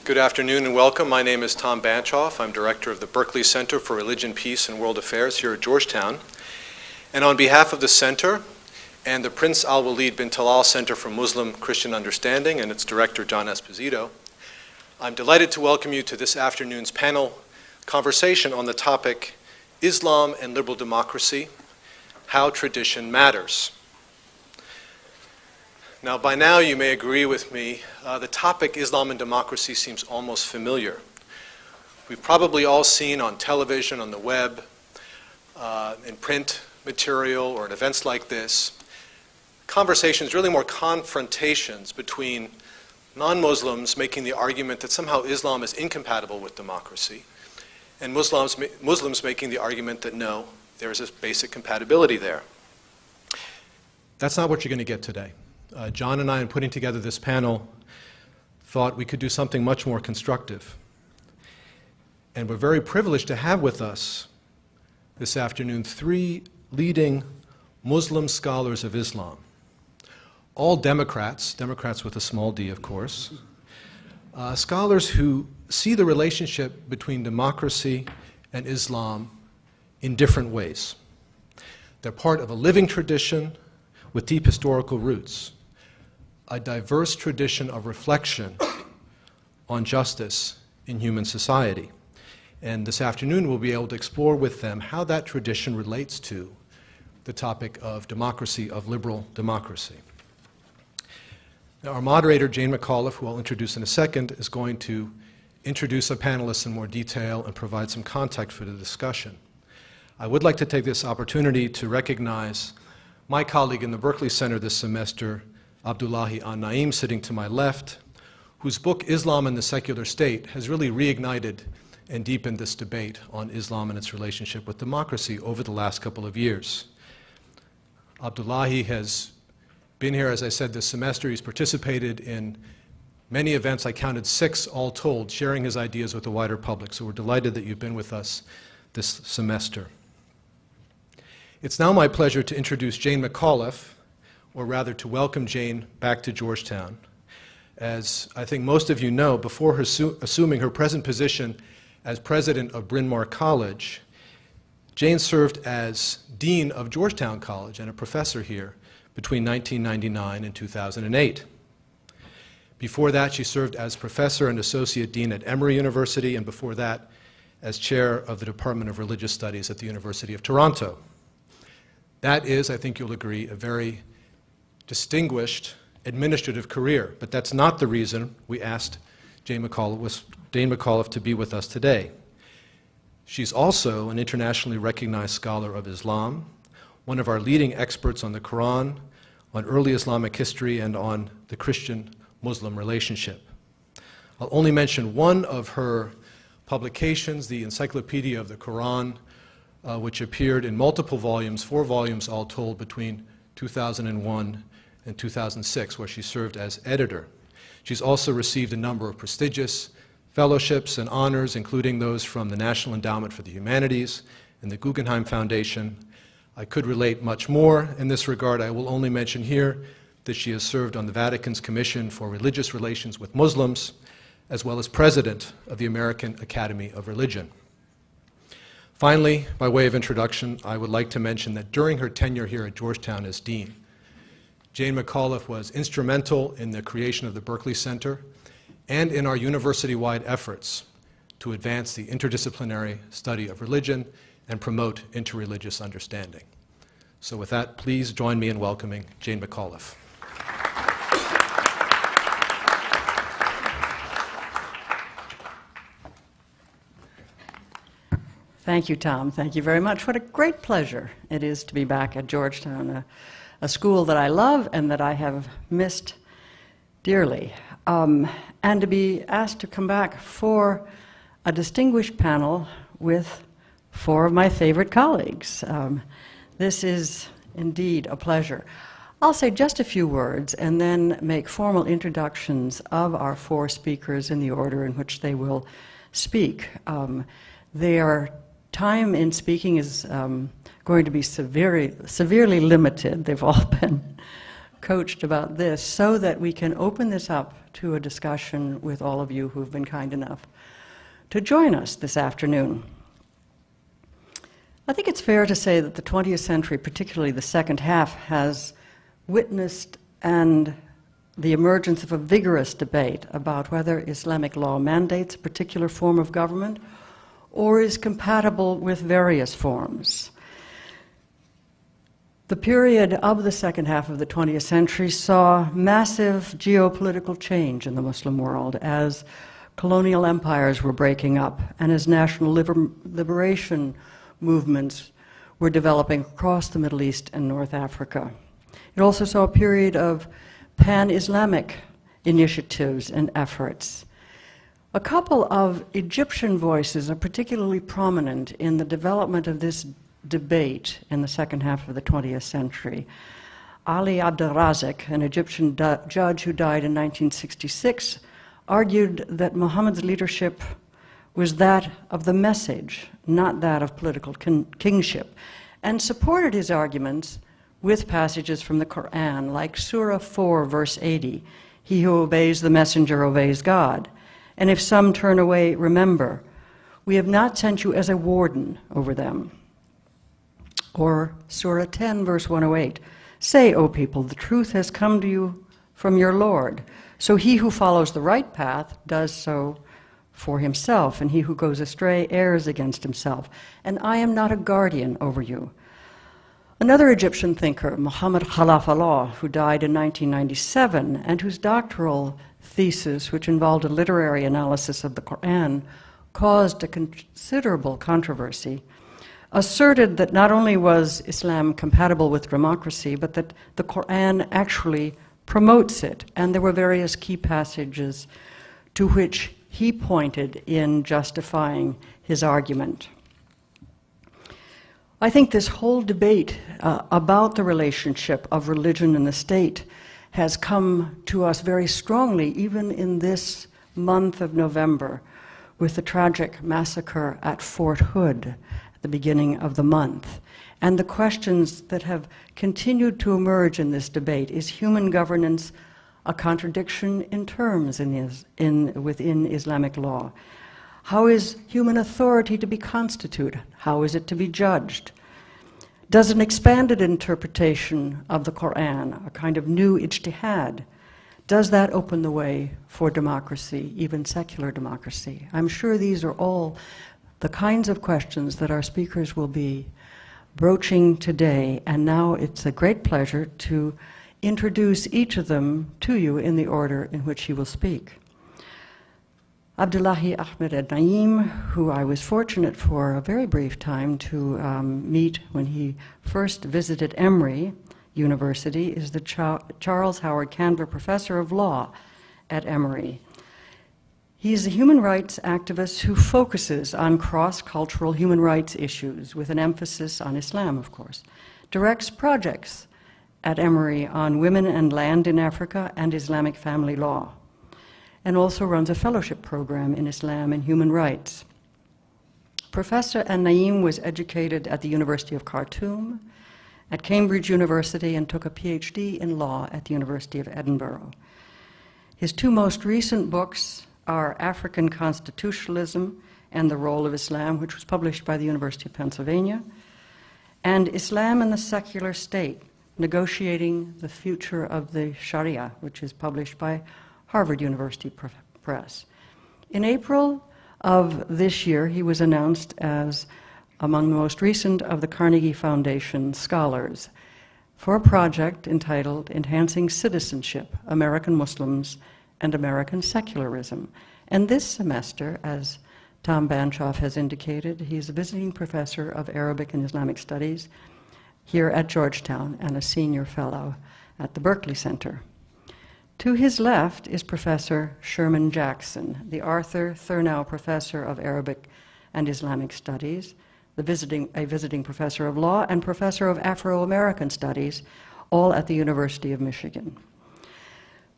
Good afternoon and welcome. My name is Tom Banchoff. I'm director of the Berkeley Center for Religion, Peace, and World Affairs here at Georgetown. And on behalf of the center and the Prince Al-Walid bin Talal Center for Muslim Christian Understanding and its director, John Esposito, I'm delighted to welcome you to this afternoon's panel conversation on the topic, Islam and Liberal Democracy, How Tradition Matters. Now, by now you may agree with me, the topic Islam and democracy seems almost familiar. We've probably all seen on television, on the web, in print material, or at events like this, conversations, really more confrontations between non-Muslims making the argument that somehow Islam is incompatible with democracy, and Muslims making the argument that no, there's a basic compatibility there. That's not what you're going to get today. John and I, in putting together this panel, thought we could do something much more constructive. And we're very privileged to have with us this afternoon three leading Muslim scholars of Islam. All Democrats with a small d, of course, scholars who see the relationship between democracy and Islam in different ways. They're part of a living tradition with deep historical roots, a diverse tradition of reflection on justice in human society. And this afternoon we'll be able to explore with them how that tradition relates to the topic of democracy, of liberal democracy. Now, our moderator, Jane McAuliffe, who I'll introduce in a second, is going to introduce our panelists in more detail and provide some context for the discussion. I would like to take this opportunity to recognize my colleague in the Berkeley Center this semester, Abdullahi An-Na'im, sitting to my left, whose book, Islam and the Secular State, has really reignited and deepened this debate on Islam and its relationship with democracy over the last couple of years. Abdullahi has been here, as I said, this semester. He's participated in many events. I counted 6 all told, sharing his ideas with the wider public. So we're delighted that you've been with us this semester. It's now my pleasure to introduce Jane McAuliffe, or rather to welcome Jane back to Georgetown. As I think most of you know, before her assuming her present position as president of Bryn College, Jane served as dean of Georgetown College and a professor here between 1999 and 2008. Before that, she served as professor and associate dean at Emory University, and before that, as chair of the Department of Religious Studies at the University of Toronto. That is, I think you'll agree, a very distinguished administrative career, but that's not the reason we asked Jane McAuliffe to be with us today. She's also an internationally recognized scholar of Islam, one of our leading experts on the Qur'an, on early Islamic history, and on the Christian-Muslim relationship. I'll only mention one of her publications, the Encyclopedia of the Qur'an, which appeared in multiple volumes, 4 volumes all told, between 2001 and 2006, where she served as editor. She's also received a number of prestigious fellowships and honors, including those from the National Endowment for the Humanities and the Guggenheim Foundation. I could relate much more in this regard. I will only mention here that she has served on the Vatican's Commission for Religious Relations with Muslims, as well as president of the American Academy of Religion. Finally, by way of introduction, I would like to mention that during her tenure here at Georgetown as dean, Jane McAuliffe was instrumental in the creation of the Berkeley Center and in our university-wide efforts to advance the interdisciplinary study of religion and promote interreligious understanding. So with that, please join me in welcoming Jane McAuliffe. Thank you, Tom. Thank you very much. What a great pleasure it is to be back at Georgetown, a school that I love and that I have missed dearly. And to be asked to come back for a distinguished panel with 4 of my favorite colleagues. This is indeed a pleasure. I'll say just a few words and then make formal introductions of our 4 speakers in the order in which they will speak. Their time in speaking is going to be severely limited. They've all been coached about this so that we can open this up to a discussion with all of you who've been kind enough to join us this afternoon. I think it's fair to say that the 20th century, particularly the second half, has witnessed the emergence of a vigorous debate about whether Islamic law mandates a particular form of government or is compatible with various forms. The period of the second half of the 20th century saw massive geopolitical change in the Muslim world as colonial empires were breaking up and as national liberation movements were developing across the Middle East and North Africa. It also saw a period of pan-Islamic initiatives and efforts. A couple of Egyptian voices are particularly prominent in the development of this debate in the second half of the 20th century. Ali Abdelrazek, an Egyptian judge who died in 1966, argued that Muhammad's leadership was that of the message, not that of political kingship, and supported his arguments with passages from the Qur'an, like Surah 4, verse 80, "He who obeys the messenger obeys God. And if some turn away, remember, we have not sent you as a warden over them." Or Surah 10, verse 108, "Say, O people, the truth has come to you from your Lord. So he who follows the right path does so for himself, and he who goes astray errs against himself. And I am not a guardian over you." Another Egyptian thinker, Muhammad Khalaf Allah, who died in 1997, and whose doctoral thesis, which involved a literary analysis of the Qur'an, caused a considerable controversy, asserted that not only was Islam compatible with democracy, but that the Qur'an actually promotes it. And there were various key passages to which he pointed in justifying his argument. I think this whole debate about the relationship of religion and the state has come to us very strongly, even in this month of November, with the tragic massacre at Fort Hood at the beginning of the month. And the questions that have continued to emerge in this debate: is human governance a contradiction in terms within Islamic law? How is human authority to be constituted? How is it to be judged? Does an expanded interpretation of the Qur'an, a kind of new ijtihad, does that open the way for democracy, even secular democracy? I'm sure these are all the kinds of questions that our speakers will be broaching today, and now it's a great pleasure to introduce each of them to you in the order in which he will speak. Abdullahi An-Na'im, who I was fortunate for a very brief time to meet when he first visited Emory University, is the Charles Howard Candler Professor of Law at Emory. He is a human rights activist who focuses on cross-cultural human rights issues with an emphasis on Islam, of course, directs projects at Emory on women and land in Africa and Islamic family law, and also runs a fellowship program in Islam and human rights. Professor An-Na'im was educated at the University of Khartoum, at Cambridge University, and took a PhD in law at the University of Edinburgh. His two most recent books are African Constitutionalism and the Role of Islam, which was published by the University of Pennsylvania, and Islam and the Secular State, Negotiating the Future of the Sharia, which is published by Harvard University Press. In April of this year, he was announced as among the most recent of the Carnegie Foundation scholars for a project entitled Enhancing Citizenship, American Muslims and American Secularism. And this semester, as Tom Banchoff has indicated, he's a visiting professor of Arabic and Islamic Studies here at Georgetown and a senior fellow at the Berkeley Center. To his left is Professor Sherman Jackson, the Arthur Thurnau Professor of Arabic and Islamic Studies, a visiting professor of law, and professor of Afro-American Studies, all at the University of Michigan.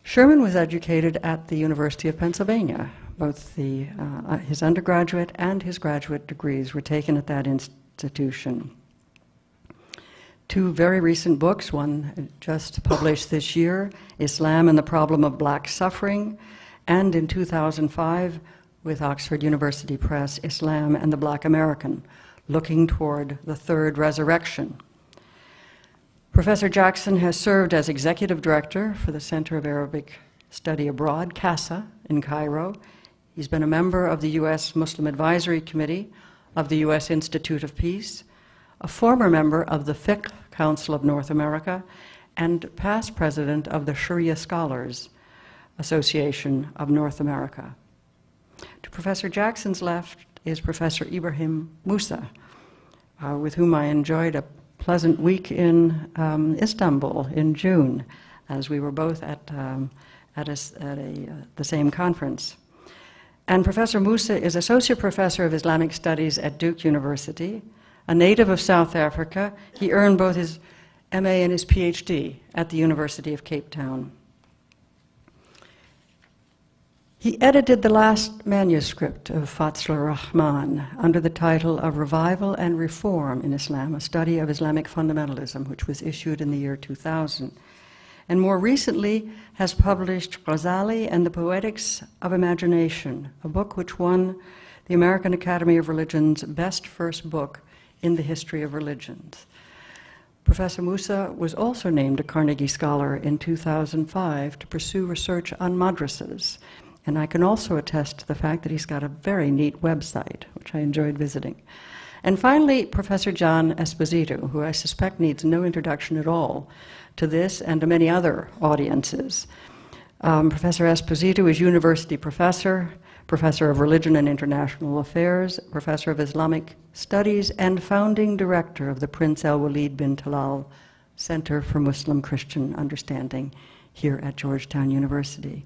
Sherman was educated at the University of Pennsylvania. Both his undergraduate and his graduate degrees were taken at that institution. two very recent books, one just published this year, Islam and the Problem of Black Suffering, and in 2005, with Oxford University Press, Islam and the Black American, Looking Toward the Third Resurrection. Professor Jackson has served as executive director for the Center of Arabic Study Abroad, CASA, in Cairo. He's been a member of the U.S. Muslim Advisory Committee of the U.S. Institute of Peace, a former member of the Fiqh Council of North America, and past president of the Sharia Scholars Association of North America. To Professor Jackson's left is Professor Ibrahim Moosa, with whom I enjoyed a pleasant week in Istanbul in June, as we were both at the same conference. And Professor Moosa is Associate Professor of Islamic Studies at Duke University. A native of South Africa, he earned both his MA and his PhD at the University of Cape Town. He edited the last manuscript of Fazlur Rahman under the title of Revival and Reform in Islam, a study of Islamic fundamentalism, which was issued in the year 2000. And more recently has published Ghazali and the Poetics of Imagination, a book which won the American Academy of Religion's Best First Book in the History of Religions. Professor Moosa was also named a Carnegie Scholar in 2005 to pursue research on madrasas. And I can also attest to the fact that he's got a very neat website, which I enjoyed visiting. And finally, Professor John Esposito, who I suspect needs no introduction at all to this and to many other audiences. Professor Esposito is university professor, professor of religion and international affairs, professor of Islamic studies, and founding director of the Prince Al-Walid bin Talal Center for Muslim-Christian Understanding here at Georgetown University.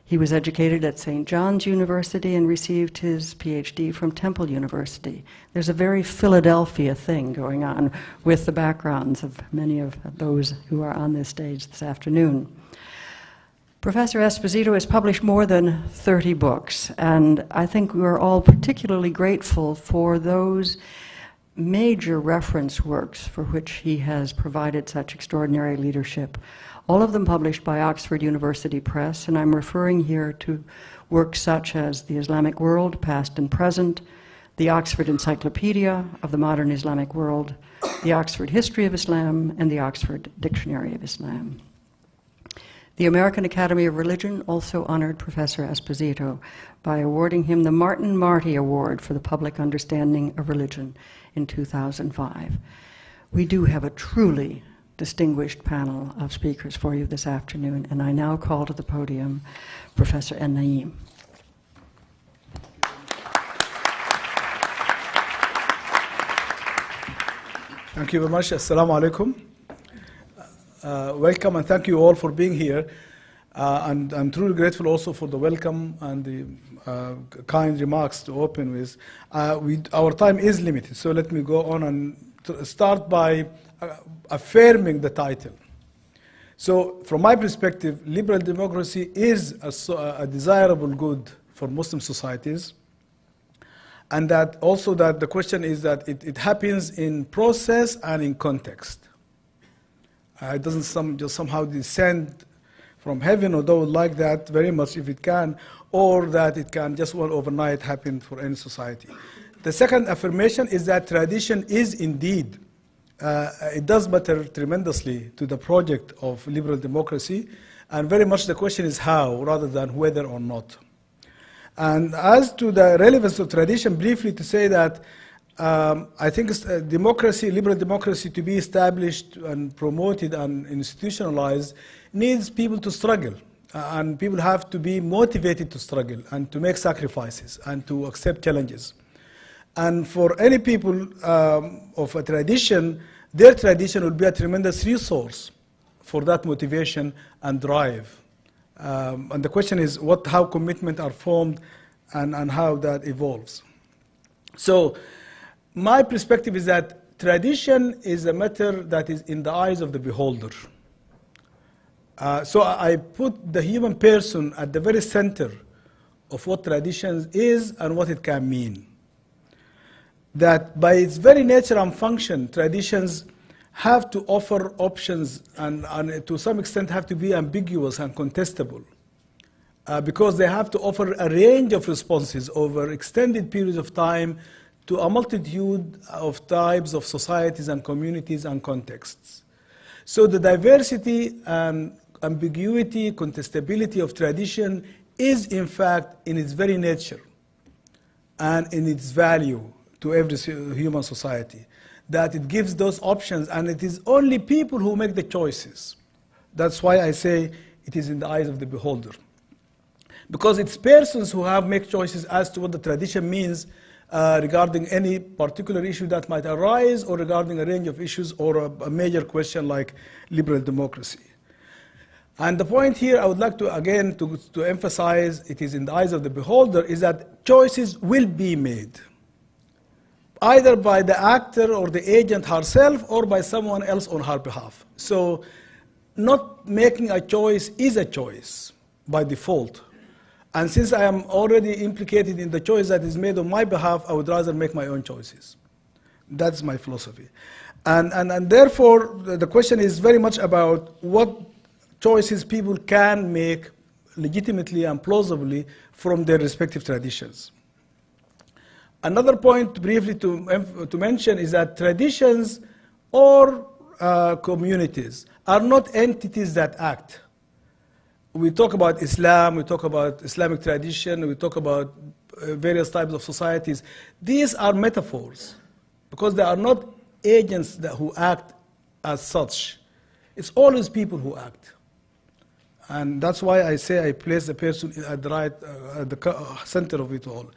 He was educated at St. John's University and received his PhD from Temple University. There's a very Philadelphia thing going on with the backgrounds of many of those who are on this stage this afternoon. Professor Esposito has published more than 30 books, and I think we're all particularly grateful for those major reference works for which he has provided such extraordinary leadership. All of them published by Oxford University Press, and I'm referring here to works such as The Islamic World, Past and Present, the Oxford Encyclopedia of the Modern Islamic World, the Oxford History of Islam, and the Oxford Dictionary of Islam. The American Academy of Religion also honored Professor Esposito by awarding him the Martin Marty Award for the Public Understanding of Religion in 2005. We do have a truly distinguished panel of speakers for you this afternoon, and I now call to the podium Professor An-Na'im. Thank you very much. Assalamu alaikum. Welcome and thank you all for being here. And I'm truly grateful also for the welcome and the kind remarks to open with. Our time is limited, so let me go on and start by affirming the title. So from my perspective, liberal democracy is a desirable good for Muslim societies, and that also that the question is that it happens in process and in context. It doesn't just somehow descend from heaven, although I would like that very much if it can, or that it can just one overnight happen for any society. The second affirmation is that tradition is indeed it does matter tremendously to the project of liberal democracy, and very much the question is how rather than whether or not. And as to the relevance of tradition, briefly to say that I think democracy, liberal democracy, to be established and promoted and institutionalized needs people to struggle, and people have to be motivated to struggle and to make sacrifices and to accept challenges. And for any people of a tradition, their tradition will be a tremendous resource for that motivation and drive. And the question is how commitment are formed and how that evolves. So my perspective is that tradition is a matter that is in the eyes of the beholder. So I put the human person at the very center of what tradition is and what it can mean. That by its very nature and function, traditions have to offer options and to some extent have to be ambiguous and contestable. Because they have to offer a range of responses over extended periods of time to a multitude of types of societies and communities and contexts. So the diversity and ambiguity, contestability of tradition is in fact in its very nature and in its value to every human society, that it gives those options, and it is only people who make the choices. That's why I say it is in the eyes of the beholder. Because it's persons who have make choices as to what the tradition means regarding any particular issue that might arise, or regarding a range of issues, or a major question like liberal democracy. And the point here I would like to, again, to emphasize, it is in the eyes of the beholder, is that choices will be made, either by the actor or the agent herself, or by someone else on her behalf. So not making a choice is a choice by default. And since I am already implicated in the choice that is made on my behalf, I would rather make my own choices. That's my philosophy. And therefore, the question is very much about what choices people can make legitimately and plausibly from their respective traditions. Another point briefly to mention is that traditions or communities are not entities that act. We talk about Islam, we talk about Islamic tradition, we talk about various types of societies. These are metaphors, because they are not agents who act as such. It's always people who act. And that's why I say I place the person at the right, at the center of it all.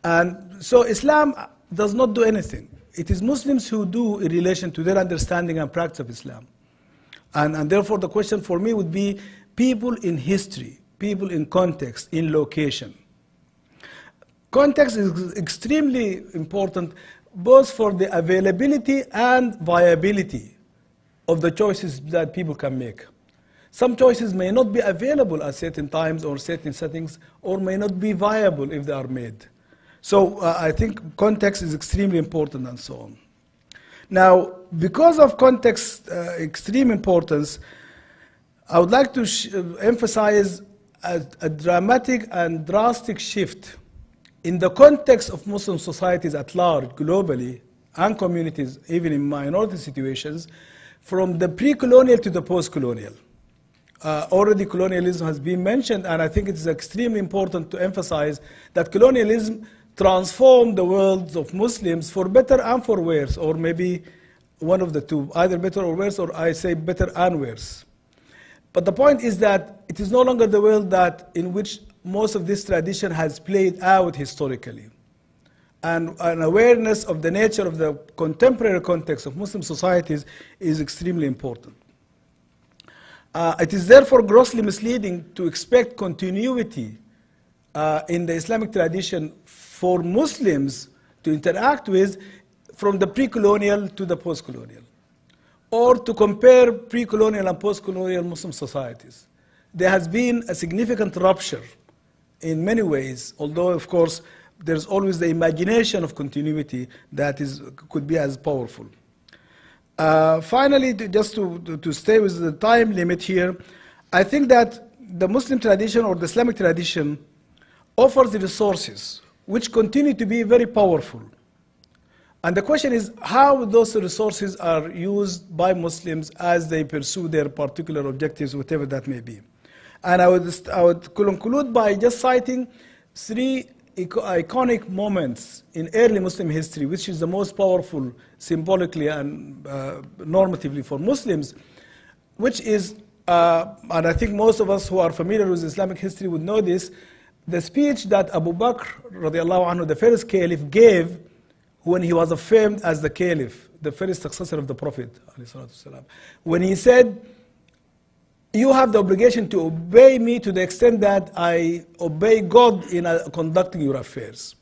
And so Islam does not do anything. It is Muslims who do in relation to their understanding and practice of Islam. And therefore the question for me would be people in history, people in context, in location. Context is extremely important, both for the availability and viability of the choices that people can make. Some choices may not be available at certain times or certain settings, or may not be viable if they are made. So I think context is extremely important, and so on. Now, because of context extreme importance, I would like to emphasize a dramatic and drastic shift in the context of Muslim societies at large, globally, and communities, even in minority situations, from the pre-colonial to the post-colonial. Already colonialism has been mentioned, and I think it is extremely important to emphasize that colonialism transformed the worlds of Muslims for better and for worse, or maybe one of the two, either better or worse, or I say better and worse. But the point is that it is no longer the world that in which most of this tradition has played out historically. And an awareness of the nature of the contemporary context of Muslim societies is extremely important. It is therefore grossly misleading to expect continuity in the Islamic tradition for Muslims to interact with from the pre-colonial to the post-colonial, or to compare pre-colonial and post-colonial Muslim societies. There has been a significant rupture in many ways, although of course there's always the imagination of continuity that could be as powerful. Finally, just to stay with the time limit here, I think that the Muslim tradition or the Islamic tradition offers the resources which continue to be very powerful. And the question is how those resources are used by Muslims as they pursue their particular objectives, whatever that may be. And I would conclude by just citing three iconic moments in early Muslim history, which is the most powerful symbolically and normatively for Muslims, which is, and I think most of us who are familiar with Islamic history would know this, the speech that Abu Bakr, radiallahu anhu, the first caliph, gave when he was affirmed as the caliph, the first successor of the Prophet, when he said, "You have the obligation to obey me to the extent that I obey God in conducting your affairs.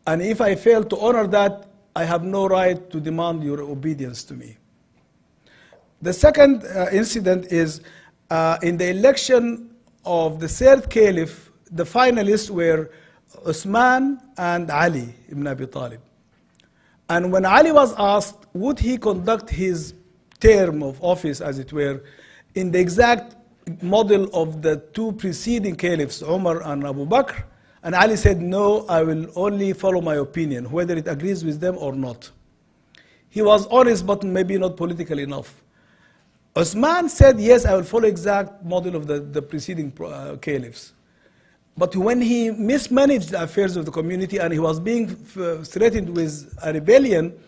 And if I fail to honor that, I have no right to demand your obedience to me." The second incident is in the election of the third caliph. The finalists were Uthman and Ali ibn Abi Talib. And when Ali was asked, would he conduct his term of office, as it were, in the exact model of the two preceding caliphs, Umar and Abu Bakr. And Ali said, no, I will only follow my opinion, whether it agrees with them or not. He was honest, but maybe not political enough. Osman said, yes, I will follow exact model of the preceding caliphs. But when he mismanaged the affairs of the community and he was being threatened with a rebellion,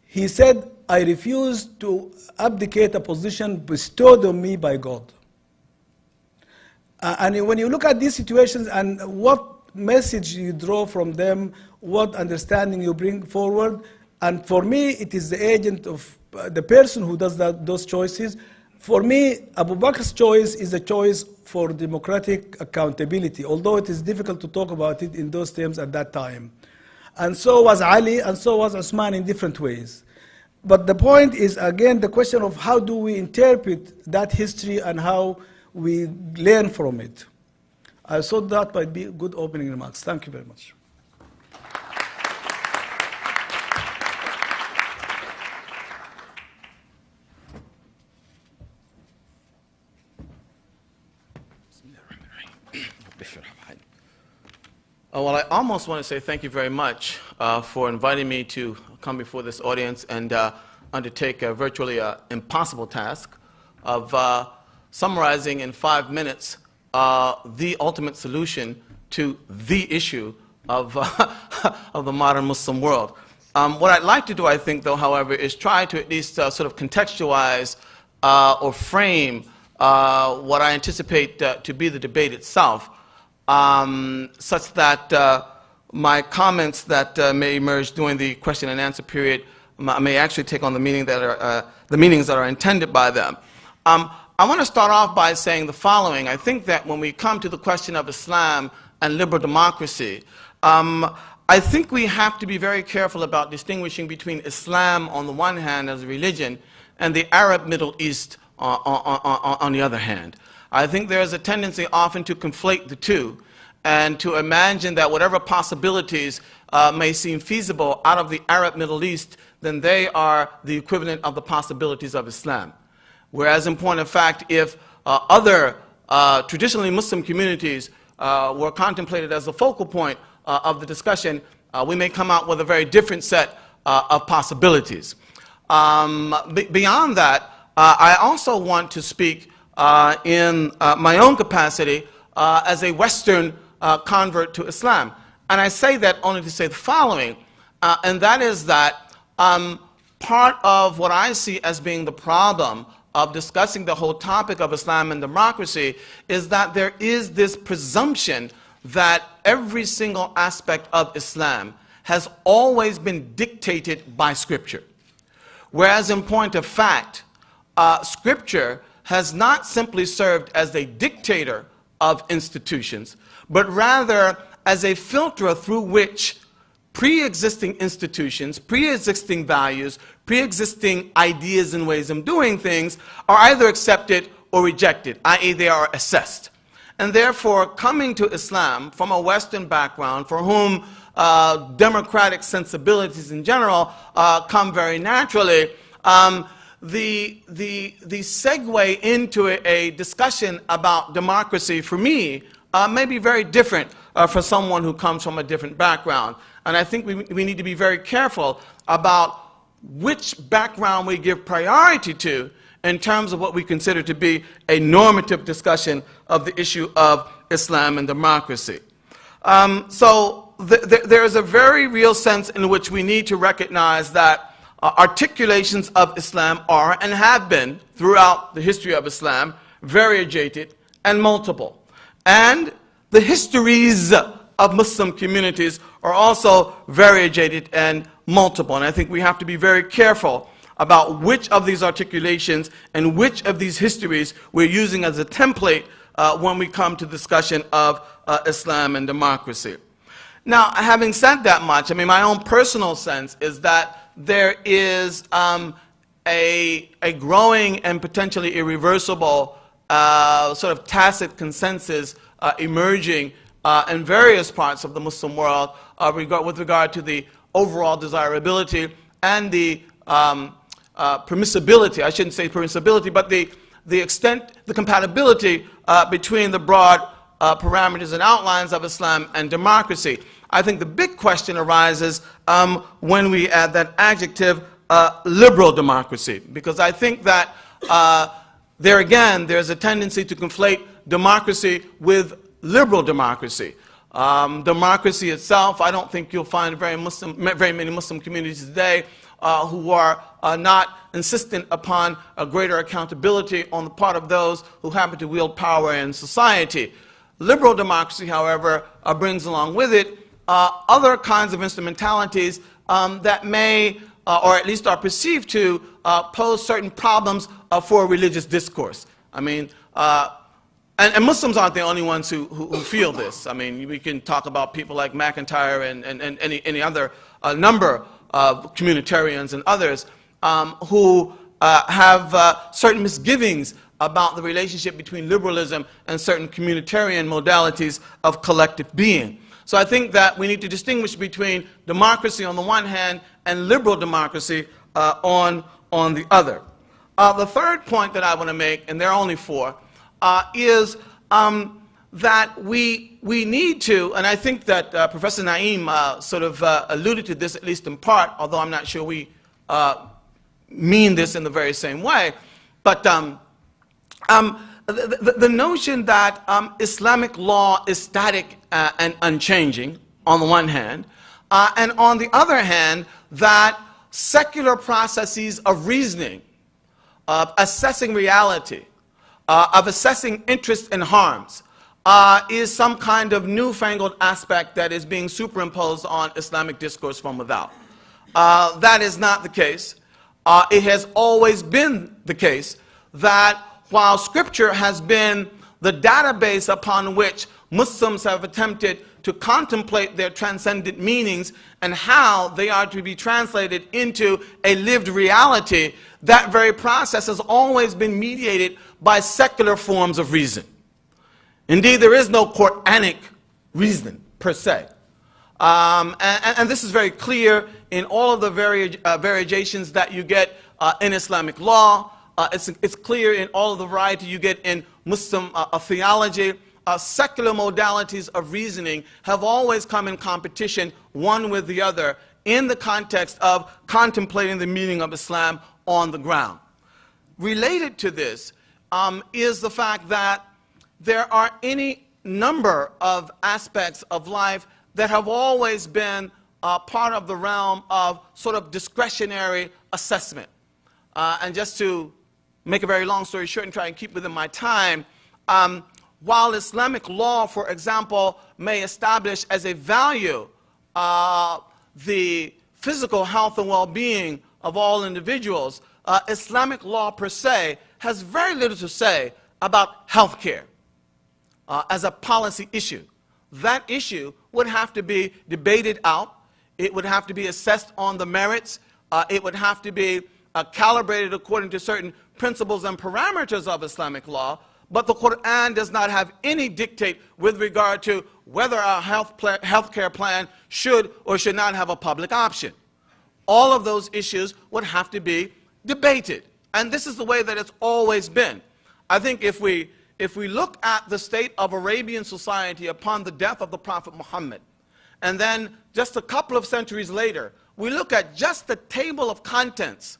he said, I refuse to abdicate a position bestowed on me by God. And when you look at these situations and what message you draw from them, what understanding you bring forward, and for me, it is the agent of the person who does those choices. For me, Abu Bakr's choice is a choice for democratic accountability, although it is difficult to talk about it in those terms at that time. And so was Ali, and so was Osman in different ways. But the point is, again, the question of how do we interpret that history and how we learn from it. I thought that might be good opening remarks. Thank you very much. Well, I almost want to say thank you very much for inviting me to come before this audience and undertake a virtually impossible task of summarizing in 5 minutes the ultimate solution to the issue of, of the modern Muslim world. What I'd like to do, I think, though, however, is try to at least sort of contextualize or frame what I anticipate to be the debate itself, such that my comments that may emerge during the question and answer period may actually take on the meanings that are intended by them. I want to start off by saying the following. I think that when we come to the question of Islam and liberal democracy, I think we have to be very careful about distinguishing between Islam on the one hand as a religion and the Arab Middle East on the other hand. I think there is a tendency often to conflate the two and to imagine that whatever possibilities may seem feasible out of the Arab Middle East, then they are the equivalent of the possibilities of Islam. Whereas in point of fact, if other traditionally Muslim communities were contemplated as the focal point of the discussion, we may come out with a very different set of possibilities. Beyond that, I also want to speak in my own capacity as a Western convert to Islam. And I say that only to say the following, and that is that part of what I see as being the problem of discussing the whole topic of Islam and democracy is that there is this presumption that every single aspect of Islam has always been dictated by Scripture. Whereas in point of fact, Scripture has not simply served as a dictator of institutions, but rather as a filter through which pre-existing institutions, pre-existing values, pre-existing ideas and ways of doing things are either accepted or rejected, i.e. they are assessed. And therefore, coming to Islam from a Western background for whom democratic sensibilities in general come very naturally, the segue into a discussion about democracy for me may be very different for someone who comes from a different background. And I think we need to be very careful about which background we give priority to in terms of what we consider to be a normative discussion of the issue of Islam and democracy. So there is a very real sense in which we need to recognize that articulations of Islam are and have been throughout the history of Islam variegated and multiple. And the histories of Muslim communities are also variegated and multiple. And I think we have to be very careful about which of these articulations and which of these histories we're using as a template when we come to discussion of Islam and democracy. Now, having said that much, I mean, my own personal sense is that there is a growing and potentially irreversible sort of tacit consensus emerging in various parts of the Muslim world with regard to the overall desirability and the permissibility, I shouldn't say permissibility, but the extent, the compatibility between the broad parameters and outlines of Islam and democracy. I think the big question arises when we add that adjective, liberal democracy, because I think that there again, there's a tendency to conflate democracy with liberal democracy. Democracy itself, I don't think you'll find very many Muslim communities today who are not insistent upon a greater accountability on the part of those who happen to wield power in society. Liberal democracy, however, brings along with it other kinds of instrumentalities that may, or at least are perceived to, pose certain problems for religious discourse. I mean, and Muslims aren't the only ones who feel this. I mean, we can talk about people like McIntyre and any other number of communitarians and others who have certain misgivings about the relationship between liberalism and certain communitarian modalities of collective being. So I think that we need to distinguish between democracy on the one hand and liberal democracy on the other. The third point that I want to make, and there are only four, is that we need to, and I think that Professor Na'im sort of alluded to this at least in part, although I'm not sure we mean this in the very same way, but the notion that Islamic law is static and unchanging on the one hand, and on the other hand, that secular processes of reasoning, of assessing reality, of assessing interests and harms, is some kind of newfangled aspect that is being superimposed on Islamic discourse from without. That is not the case. It has always been the case that while Scripture has been the database upon which Muslims have attempted to contemplate their transcendent meanings and how they are to be translated into a lived reality, that very process has always been mediated by secular forms of reason. Indeed, there is no Qur'anic reason per se. And this is very clear in all of the variations that you get in Islamic law. It's clear in all of the variety you get in Muslim theology. Secular modalities of reasoning have always come in competition one with the other in the context of contemplating the meaning of Islam on the ground. Related to this is the fact that there are any number of aspects of life that have always been part of the realm of sort of discretionary assessment. And just to make a very long story short and try and keep within my time, while Islamic law, for example, may establish as a value the physical health and well-being of all individuals, Islamic law per se has very little to say about health care as a policy issue. That issue would have to be debated out. It would have to be assessed on the merits. It would have to be calibrated according to certain principles and parameters of Islamic law. But the Qur'an does not have any dictate with regard to whether our health care plan should or should not have a public option. All of those issues would have to be debated. And this is the way that it's always been. I think if we look at the state of Arabian society upon the death of the Prophet Muhammad, and then just a couple of centuries later, we look at just the table of contents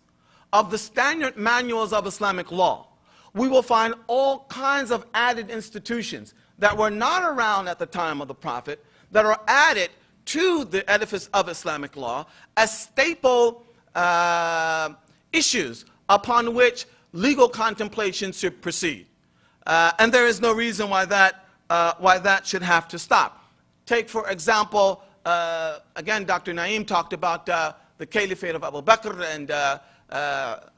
of the standard manuals of Islamic law, we will find all kinds of added institutions that were not around at the time of the Prophet, that are added to the edifice of Islamic law as staple issues upon which legal contemplation should proceed. And there is no reason why that should have to stop. Take, for example, again, Dr. Na'im talked about the caliphate of Abu Bakr and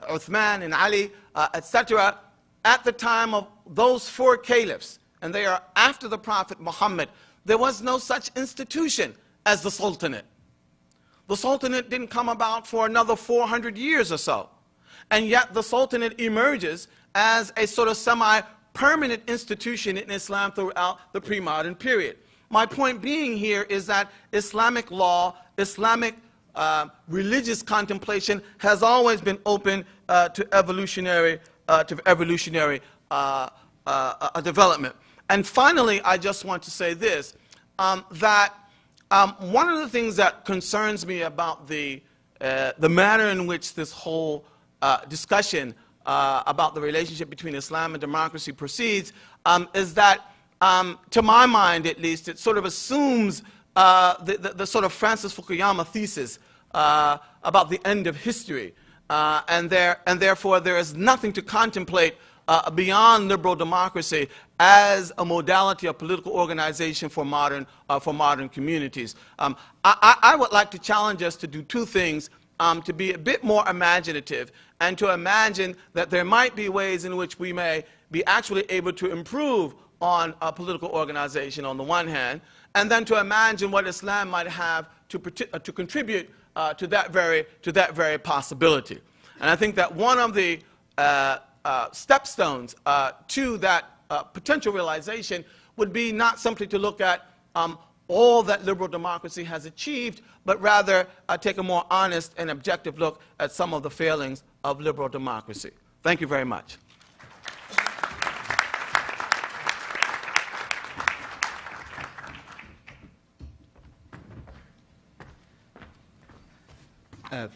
Uthman and Ali, etc. At the time of those four caliphs, and they are after the Prophet Muhammad, there was no such institution as the Sultanate. The Sultanate didn't come about for another 400 years or so. And yet the Sultanate emerges as a sort of semi-permanent institution in Islam throughout the pre-modern period. My point being here is that Islamic law, Islamic religious contemplation has always been open to evolutionary development. And finally, I just want to say this, that one of the things that concerns me about the manner in which this whole discussion about the relationship between Islam and democracy proceeds is that, to my mind at least, it sort of assumes the sort of Francis Fukuyama thesis about the end of history, and therefore there is nothing to contemplate beyond liberal democracy as a modality of political organization for modern communities. I would like to challenge us to do two things. To be a bit more imaginative and to imagine that there might be ways in which we may be actually able to improve on political organization on the one hand, and then to imagine what Islam might have to contribute to that very possibility. And I think that one of the stepstones to that potential realization would be not simply to look at all that liberal democracy has achieved, but rather take a more honest and objective look at some of the failings of liberal democracy. Thank you very much.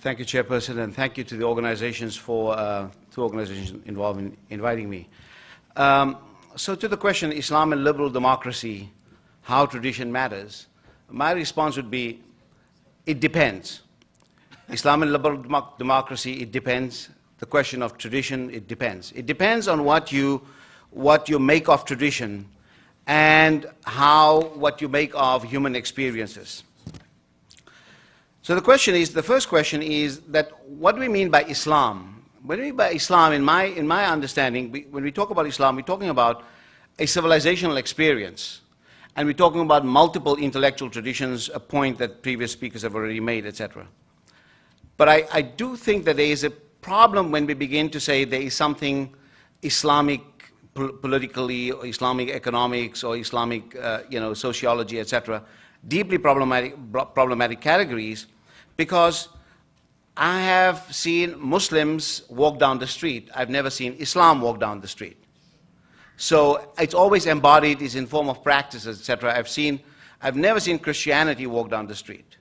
Thank you, Chairperson, and thank you to the organizations for two organizations involved in inviting me. So to the question, Islam and liberal democracy, how tradition matters, my response would be, it depends. Islam and liberal democracy, it depends. The question of tradition, it depends. It depends on what you make of tradition and what you make of human experiences. So the first question is that what do we mean by Islam? What do we mean by Islam, in my understanding, when we talk about Islam, we're talking about a civilizational experience. And we're talking about multiple intellectual traditions, a point that previous speakers have already made, etc. But I do think that there is a problem when we begin to say there is something Islamic politically, or Islamic economics, or Islamic sociology, etc., deeply problematic categories, because I have seen Muslims walk down the street. I've never seen Islam walk down the street. So it's always embodied, is in form of practices, etc. I've never seen Christianity walk down the street.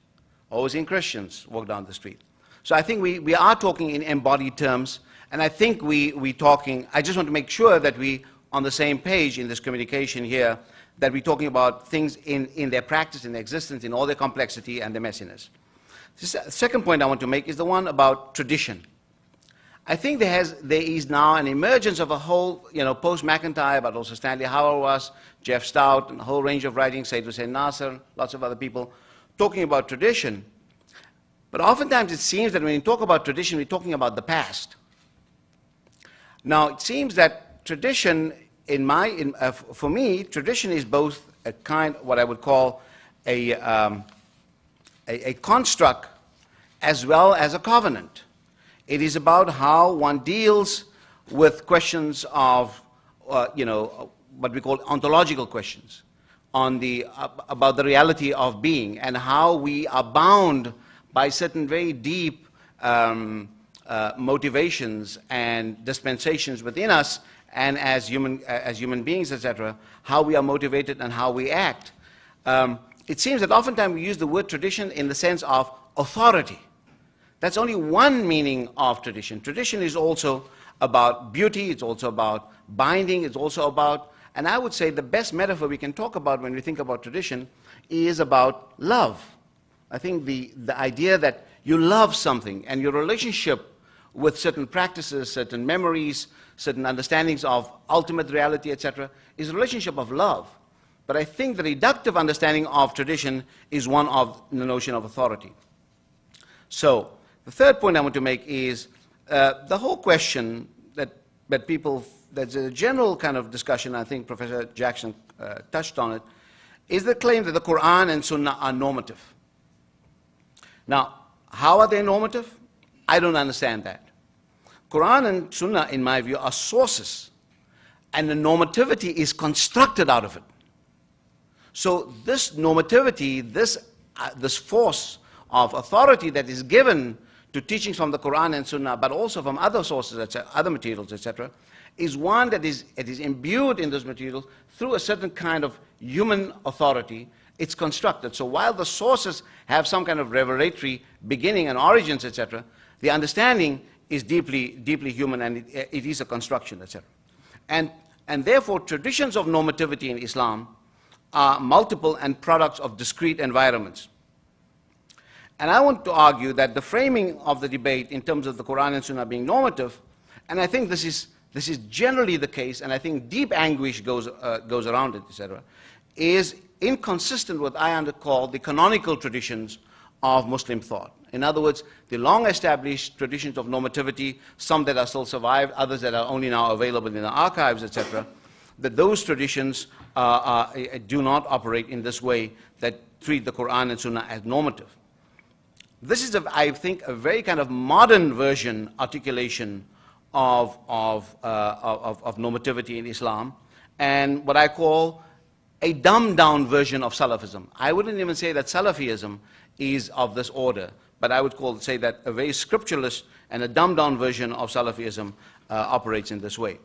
Always seen Christians walk down the street. So I think we are talking in embodied terms, and I think we talking, I just want to make sure that we on the same page in this communication here, that we're talking about things in their practice, in their existence, in all their complexity and their messiness. The second point I want to make is the one about tradition. I think there is now an emergence of a whole, post-McIntyre, but also Stanley Hauerwas, Jeff Stout, and a whole range of writings, Said Hussein Nasser, lots of other people, talking about tradition. But oftentimes it seems that when we talk about tradition, we're talking about the past. Now, it seems that tradition, for me, tradition is both a kind, what I would call a construct as well as a covenant. It is about how one deals with questions of, what we call ontological questions, about the reality of being, and how we are bound by certain very deep motivations and dispensations within us, and as human beings, etc., how we are motivated and how we act. It seems that oftentimes we use the word tradition in the sense of authority. That's only one meaning of tradition. Tradition is also about beauty, it's also about binding, it's also about, and I would say the best metaphor we can talk about when we think about tradition is about love. I think the idea that you love something and your relationship with certain practices, certain memories, certain understandings of ultimate reality, etc., is a relationship of love. But I think the reductive understanding of tradition is one of the notion of authority. So, the third point I want to make is the whole question that people, there's a general kind of discussion, I think Professor Jackson touched on it, is the claim that the Qur'an and Sunnah are normative. Now, how are they normative? I don't understand that. Qur'an and Sunnah, in my view, are sources, and the normativity is constructed out of it. So this normativity, this force of authority that is given to teachings from the Qur'an and Sunnah, but also from other sources, other materials, etc., is one that is imbued in those materials through a certain kind of human authority. It's constructed. So while the sources have some kind of revelatory beginning and origins, etc., the understanding is deeply, deeply human, and it is a construction, etc. And therefore, traditions of normativity in Islam are multiple and products of discrete environments. And I want to argue that the framing of the debate in terms of the Quran and Sunnah being normative, and I think this is generally the case, and I think deep anguish goes around it, etc., is inconsistent with what I call the canonical traditions of Muslim thought. In other words, the long-established traditions of normativity, some that are still survived, others that are only now available in the archives, etc., that those traditions do not operate in this way, that treat the Quran and Sunnah as normative. This is, I think, a very kind of modern version, articulation of normativity in Islam, and what I call a dumbed-down version of Salafism. I wouldn't even say that Salafism is of this order, but I would say that a very scripturalist and a dumbed-down version of Salafism operates in this way.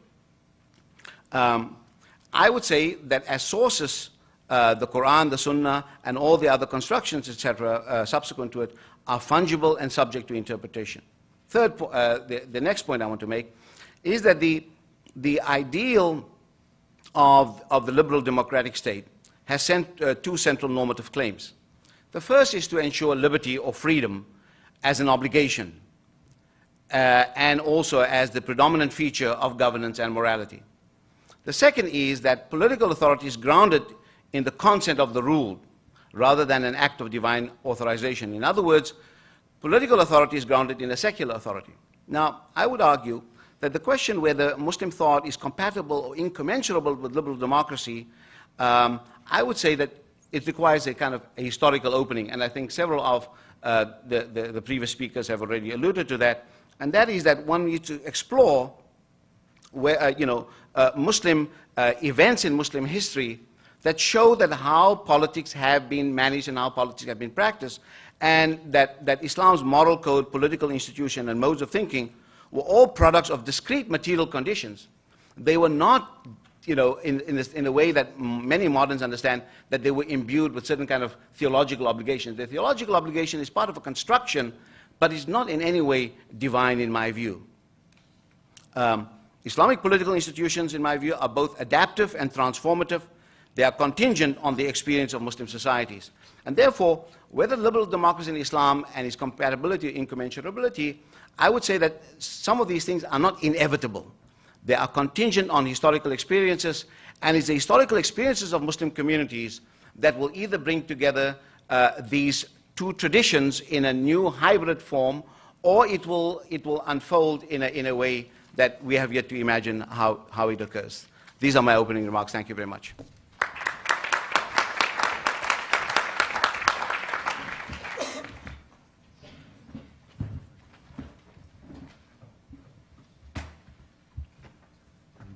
I would say that as sources, the Quran, the Sunnah, and all the other constructions, etc., subsequent to it, are fungible and subject to interpretation. Third, the next point I want to make is that the ideal of the liberal democratic state has two central normative claims. The first is to ensure liberty or freedom as an obligation, and also as the predominant feature of governance and morality. The second is that political authority is grounded in the consent of the ruled, rather than an act of divine authorization. In other words, political authority is grounded in a secular authority. Now, I would argue that the question whether Muslim thought is compatible or incommensurable with liberal democracy, I would say that it requires a kind of a historical opening, and I think several of the previous speakers have already alluded to that, and that is that one needs to explore where, Muslim events in Muslim history that show that how politics have been managed and how politics have been practiced, and that Islam's moral code, political institution, and modes of thinking were all products of discrete material conditions. They were not, in a way that many moderns understand, that they were imbued with certain kind of theological obligations. The theological obligation is part of a construction, but it's not in any way divine in my view. Islamic political institutions, in my view, are both adaptive and transformative. They are contingent on the experience of Muslim societies. And therefore, whether liberal democracy in Islam and its compatibility or incommensurability, I would say that some of these things are not inevitable. They are contingent on historical experiences, and it's the historical experiences of Muslim communities that will either bring together these two traditions in a new hybrid form, or it will unfold in a way that we have yet to imagine how it occurs. These are my opening remarks. Thank you very much.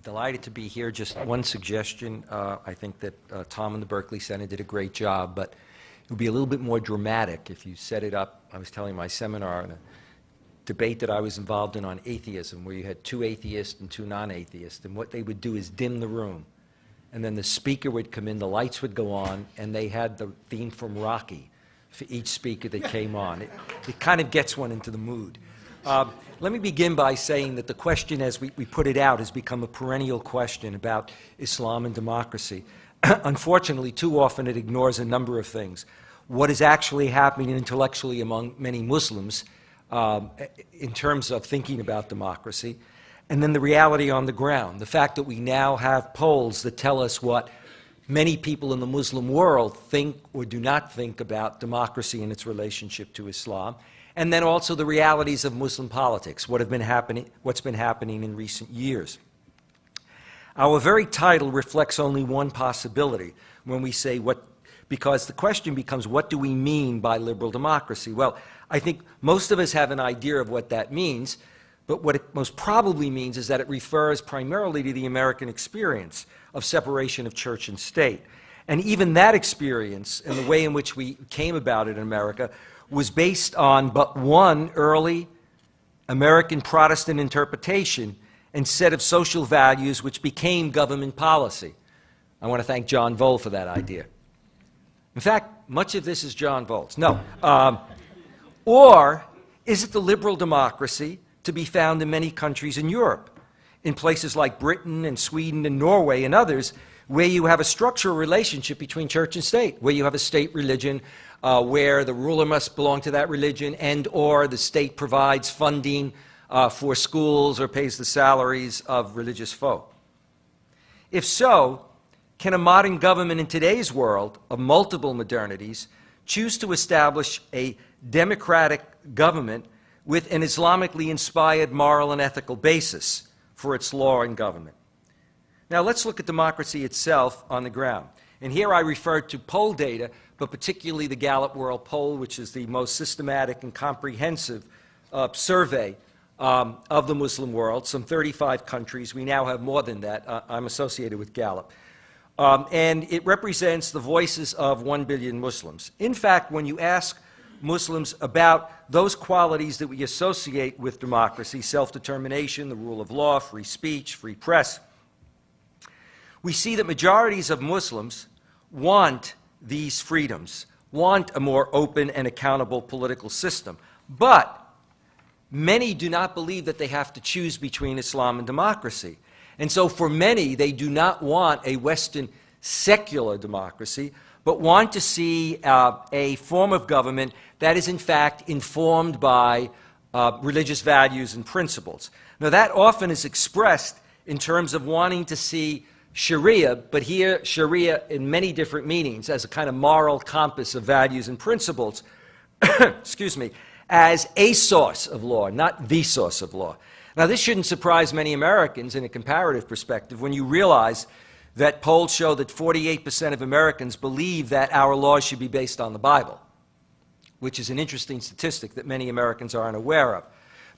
Delighted to be here. Just one suggestion. I think that Tom and the Berkeley Center did a great job, but it would be a little bit more dramatic if you set it up. I was telling my seminar in a debate that I was involved in on atheism, where you had two atheists and two non-atheists, and what they would do is dim the room. And then the speaker would come in, the lights would go on, and they had the theme from Rocky for each speaker that came on. It kind of gets one into the mood. Let me begin by saying that the question as we put it out has become a perennial question about Islam and democracy. Unfortunately, too often it ignores a number of things. What is actually happening intellectually among many Muslims in terms of thinking about democracy, and then the reality on the ground, the fact that we now have polls that tell us what many people in the Muslim world think or do not think about democracy and its relationship to Islam, and then also the realities of Muslim politics, what's been happening in recent years. Our very title reflects only one possibility when we say because the question becomes, what do we mean by liberal democracy? Well, I think most of us have an idea of what that means, but what it most probably means is that it refers primarily to the American experience of separation of church and state. And even that experience and the way in which we came about it in America was based on but one early American Protestant interpretation and set of social values which became government policy. I want to thank John Vole for that idea. In fact, much of this is John Vole's. No. Or is it the liberal democracy to be found in many countries in Europe, in places like Britain and Sweden and Norway and others, where you have a structural relationship between church and state, where you have a state religion where the ruler must belong to that religion and or the state provides funding for schools or pays the salaries of religious folk? If so, can a modern government in today's world of multiple modernities choose to establish a democratic government with an Islamically inspired moral and ethical basis for its law and government? Now let's look at democracy itself on the ground. And here I refer to poll data, but particularly the Gallup World Poll, which is the most systematic and comprehensive survey of the Muslim world, some 35 countries. We now have more than that. I'm associated with Gallup. And it represents the voices of 1 billion Muslims. In fact, when you ask Muslims about those qualities that we associate with democracy, self-determination, the rule of law, free speech, free press, we see that majorities of Muslims want these freedoms, want a more open and accountable political system. But many do not believe that they have to choose between Islam and democracy. And so for many, they do not want a Western secular democracy, but want to see a form of government that is in fact informed by religious values and principles. Now that often is expressed in terms of wanting to see Sharia, but here Sharia in many different meanings as a kind of moral compass of values and principles, excuse me, as a source of law, not the source of law. Now this shouldn't surprise many Americans in a comparative perspective when you realize that polls show that 48% of Americans believe that our laws should be based on the Bible, which is an interesting statistic that many Americans aren't aware of.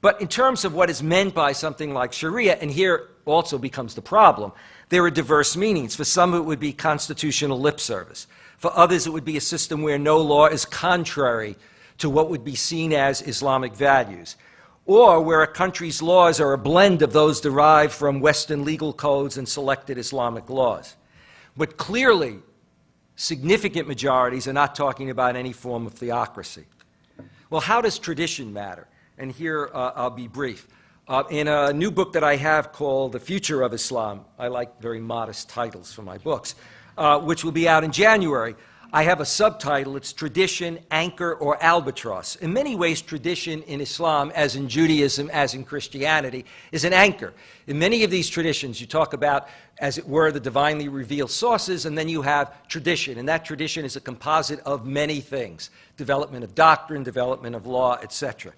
But in terms of what is meant by something like Sharia, and here also becomes the problem, there are diverse meanings. For some it would be constitutional lip service. For others it would be a system where no law is contrary to what would be seen as Islamic values, or where a country's laws are a blend of those derived from Western legal codes and selected Islamic laws. But clearly, significant majorities are not talking about any form of theocracy. Well, how does tradition matter? And here I'll be brief. In a new book that I have called The Future of Islam, I like very modest titles for my books, which will be out in January, I have a subtitle. It's Tradition, Anchor, or Albatross. In many ways, tradition in Islam, as in Judaism, as in Christianity, is an anchor. In many of these traditions, you talk about, as it were, the divinely revealed sources, and then you have tradition. And that tradition is a composite of many things: development of doctrine, development of law, etc.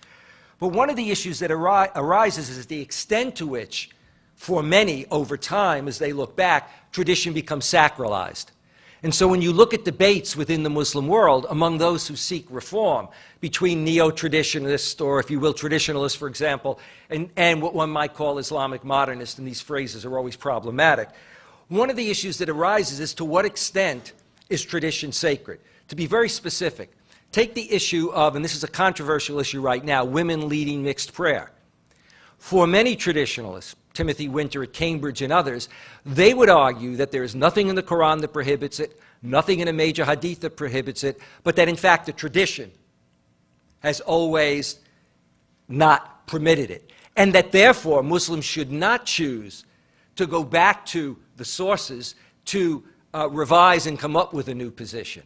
But one of the issues that arises is the extent to which, for many, over time, as they look back, tradition becomes sacralized. And so when you look at debates within the Muslim world among those who seek reform, between neo-traditionalists, or if you will, traditionalists, for example, and what one might call Islamic modernists, and these phrases are always problematic, one of the issues that arises is to what extent is tradition sacred? To be very specific, take the issue of, and this is a controversial issue right now, women leading mixed prayer. For many traditionalists, Timothy Winter at Cambridge and others, they would argue that there is nothing in the Qur'an that prohibits it, nothing in a major hadith that prohibits it, but that in fact the tradition has always not permitted it. And that therefore Muslims should not choose to go back to the sources to revise and come up with a new position.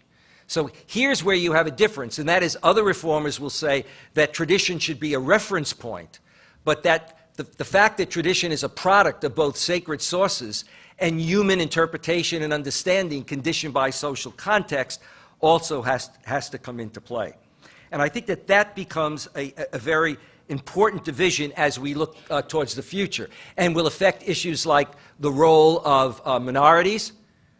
So here's where you have a difference, and that is other reformers will say that tradition should be a reference point, but that the fact that tradition is a product of both sacred sources and human interpretation and understanding conditioned by social context also has to come into play. And I think that that becomes a very important division as we look towards the future, and will affect issues like the role of minorities,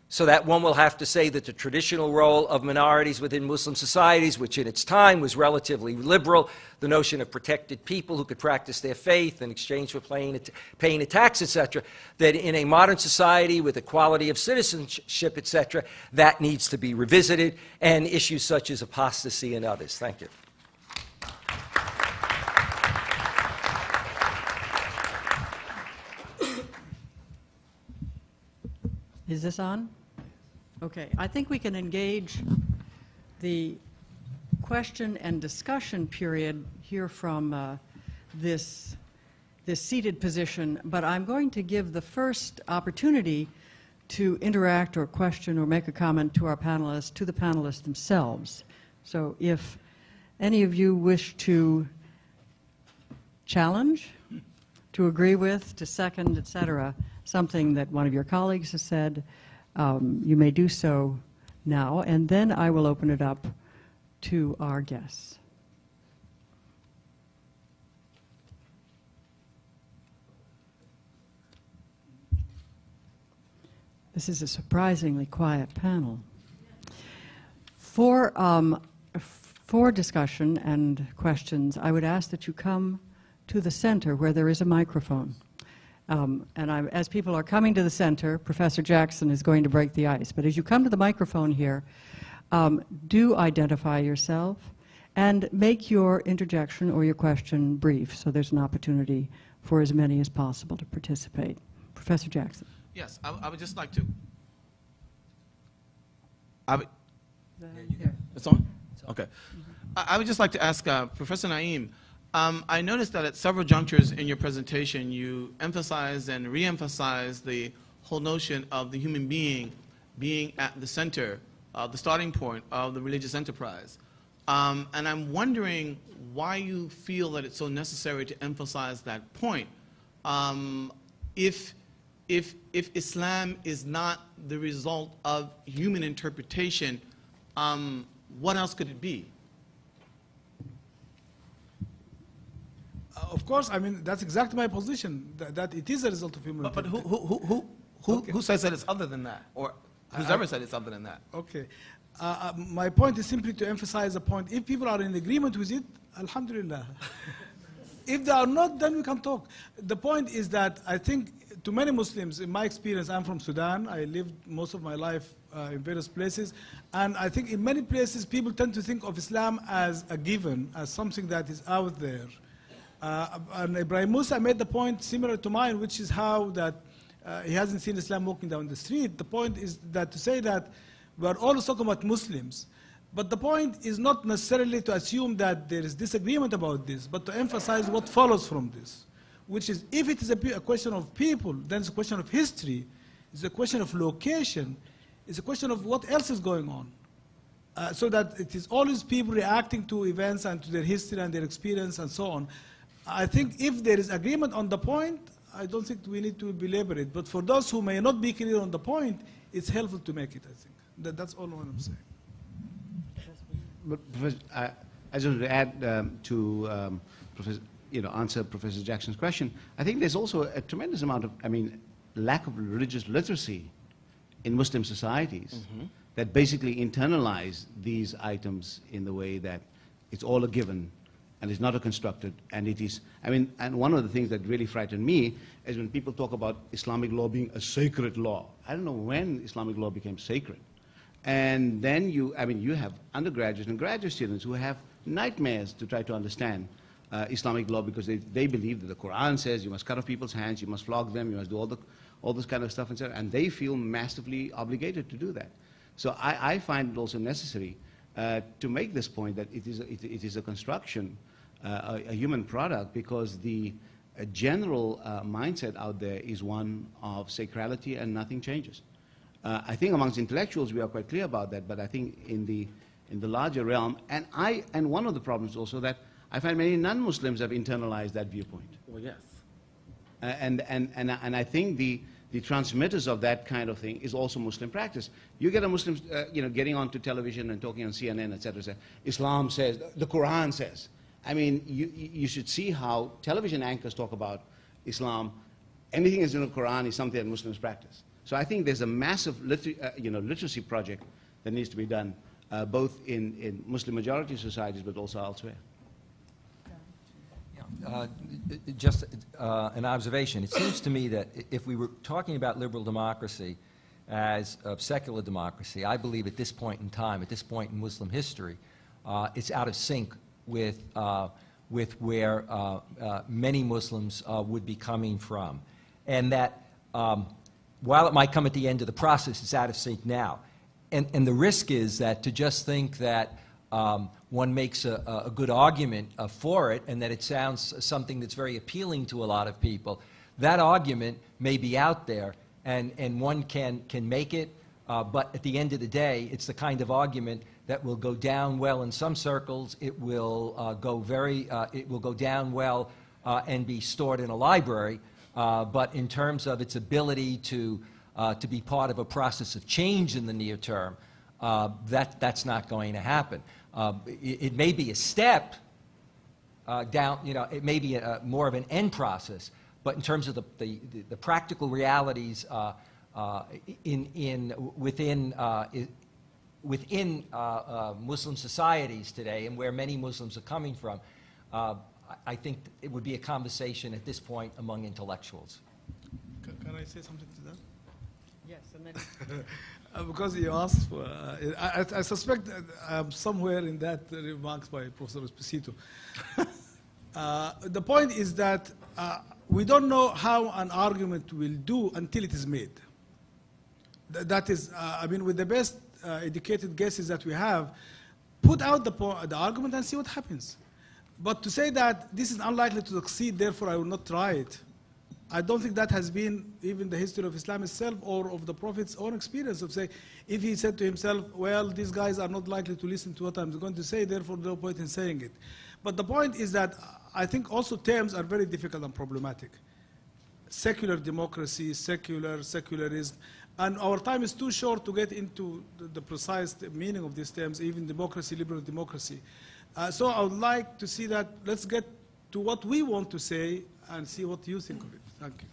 so that one will have to say that the traditional role of minorities within Muslim societies, which in its time was relatively liberal, the notion of protected people who could practice their faith in exchange for paying a tax, etc., that in a modern society with equality of citizenship, etc., that needs to be revisited, and issues such as apostasy and others. Thank you. Is this on? Okay, I think we can engage the question and discussion period here from this seated position, but I'm going to give the first opportunity to interact or question or make a comment to our panelists, to the panelists themselves. So if any of you wish to challenge, to agree with, to second, etc., something that one of your colleagues has said, you may do so now, and then I will open it up to our guests. This is a surprisingly quiet panel. For discussion and questions, I would ask that you come to the center where there is a microphone. As people are coming to the center, Professor Jackson is going to break the ice. But as you come to the microphone here, do identify yourself and make your interjection or your question brief, so there's an opportunity for as many as possible to participate. Professor Jackson. Yes, I would just like to. It's on? Okay. I would just like to ask Professor Na'im, I noticed that at several junctures in your presentation, you emphasized and re-emphasized the whole notion of the human being at the center, the starting point of the religious enterprise. And I'm wondering why you feel that it's so necessary to emphasize that point. If Islam is not the result of human interpretation, what else could it be? Of course, I mean, that's exactly my position, that it is a result of human But interpretation. who says that it's other than that? Or who's ever said it's other than that? Okay. My point is simply to emphasize a point. If people are in agreement with it, alhamdulillah. If they are not, then we can talk. The point is that I think to many Muslims, in my experience, I'm from Sudan. I lived most of my life in various places. And I think in many places, people tend to think of Islam as a given, as something that is out there. And Ibrahim Moosa made the point similar to mine, which is how that he hasn't seen Islam walking down the street. The point is that to say that we're always talking about Muslims. But the point is not necessarily to assume that there is disagreement about this, but to emphasize what follows from this, which is if it is a question of people, then it's a question of history, it's a question of location, it's a question of what else is going on. So that it is always people reacting to events and to their history and their experience and so on. I think if there is agreement on the point, I don't think we need to belabor it. But for those who may not be clear on the point, it's helpful to make it, I think. That's all I'm saying. But Professor, I just want to add to answer Professor Jackson's question. I think there's also a tremendous amount of, lack of religious literacy in Muslim societies that basically internalize these items in the way that it's all a given and it's not a constructed, and it is, and one of the things that really frightened me is when people talk about Islamic law being a sacred law. I don't know when Islamic law became sacred. And then you have undergraduates and graduate students who have nightmares to try to understand Islamic law because they believe that the Qur'an says you must cut off people's hands, you must flog them, you must do all this kind of stuff, and they feel massively obligated to do that. So I find it also necessary to make this point that it is a construction, a human product, because the general mindset out there is one of sacrality and nothing changes. I think amongst intellectuals we are quite clear about that, but I think in the larger realm, and one of the problems also that I find many non-Muslims have internalized that viewpoint. Well, yes. And I think the transmitters of that kind of thing is also Muslim practice. You get a Muslim, getting onto television and talking on CNN, etc. Islam says, the Quran says. You should see how television anchors talk about Islam. Anything that's in the Quran is something that Muslims practice. So I think there's a massive literacy project that needs to be done, both in Muslim majority societies, but also elsewhere. Just an observation. It seems to me that if we were talking about liberal democracy as secular democracy, I believe at this point in time, at this point in Muslim history, it's out of sync with where many Muslims would be coming from. And that while it might come at the end of the process, it's out of sync now. And the risk is that to just think that one makes a good argument for it and that it sounds something that's very appealing to a lot of people, that argument may be out there and one can make it, but at the end of the day, it's the kind of argument that will go down well in some circles. It will go down well and be stored in a library, but in terms of its ability to be part of a process of change in the near term, that's not going to happen. It may be a step down, it may be more of an end process, but in terms of the practical realities within Muslim societies today and where many Muslims are coming from, I think it would be a conversation at this point among intellectuals. Can I say something to that? Yes, and then Because you asked for, I suspect somewhere in that remarks by Professor Esposito. The point is that we don't know how an argument will do until it is made. That is, I mean, with the best educated guesses that we have, put out the argument and see what happens. But to say that this is unlikely to succeed, therefore I will not try it, I don't think that has been even the history of Islam itself or of the Prophet's own experience of say, if he said to himself, well, these guys are not likely to listen to what I'm going to say, therefore no point in saying it. But the point is that I think also terms are very difficult and problematic. Secular democracy, secularism, and our time is too short to get into the precise meaning of these terms, even democracy, liberal democracy. So I would like to see that, let's get to what we want to say and see what you think of it. Thank you.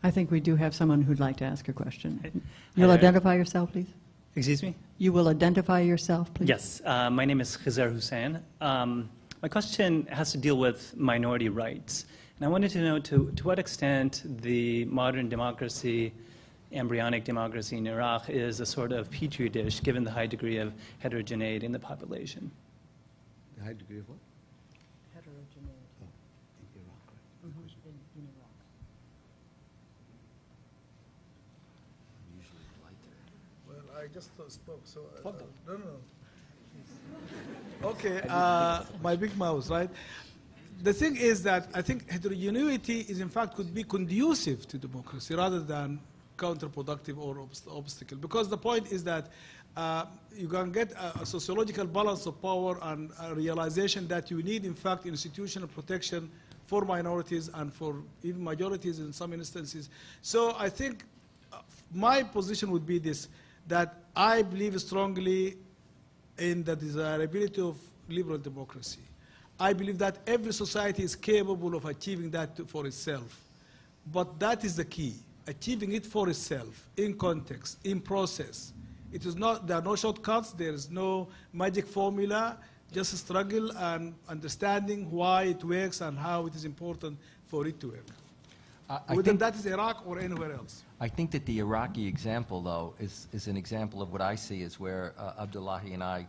I think we do have someone who'd like to ask a question. You'll identify yourself, please? Excuse me? You will identify yourself, please? Yes, my name is Khizar Hussain. My question has to deal with minority rights. And I wanted to know to what extent the modern democracy, embryonic democracy in Iraq is a sort of petri dish given the high degree of heterogeneity in the population. The high degree of what? Heterogeneity. Oh, in Iraq, right? In Iraq. Usually lighter. Well, I just spoke, so... no. Okay, my big mouse, right? The thing is that I think heterogeneity is in fact could be conducive to democracy rather than counterproductive or obstacle. Because the point is that you can get a sociological balance of power and a realization that you need in fact institutional protection for minorities and for even majorities in some instances. So I think my position would be this, that I believe strongly in the desirability of liberal democracy. I believe that every society is capable of achieving that for itself. But that is the key, achieving it for itself, in context, in process. It is not, there are no shortcuts, there is no magic formula, just a struggle and understanding why it works and how it is important for it to work. Whether that is Iraq or anywhere else. I think that the Iraqi example, though, is an example of what I see as where Abdullahi and I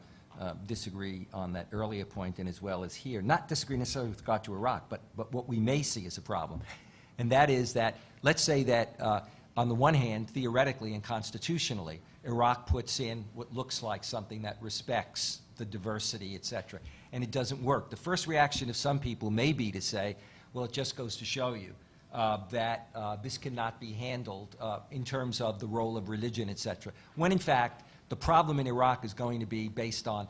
disagree on that earlier point and as well as here. Not disagree necessarily with regard to Iraq, but what we may see as a problem. And that is that, let's say that on the one hand, theoretically and constitutionally, Iraq puts in what looks like something that respects the diversity, et cetera, and it doesn't work. The first reaction of some people may be to say, well, it just goes to show you that this cannot be handled in terms of the role of religion, et cetera, when in fact, the problem in Iraq is going to be based on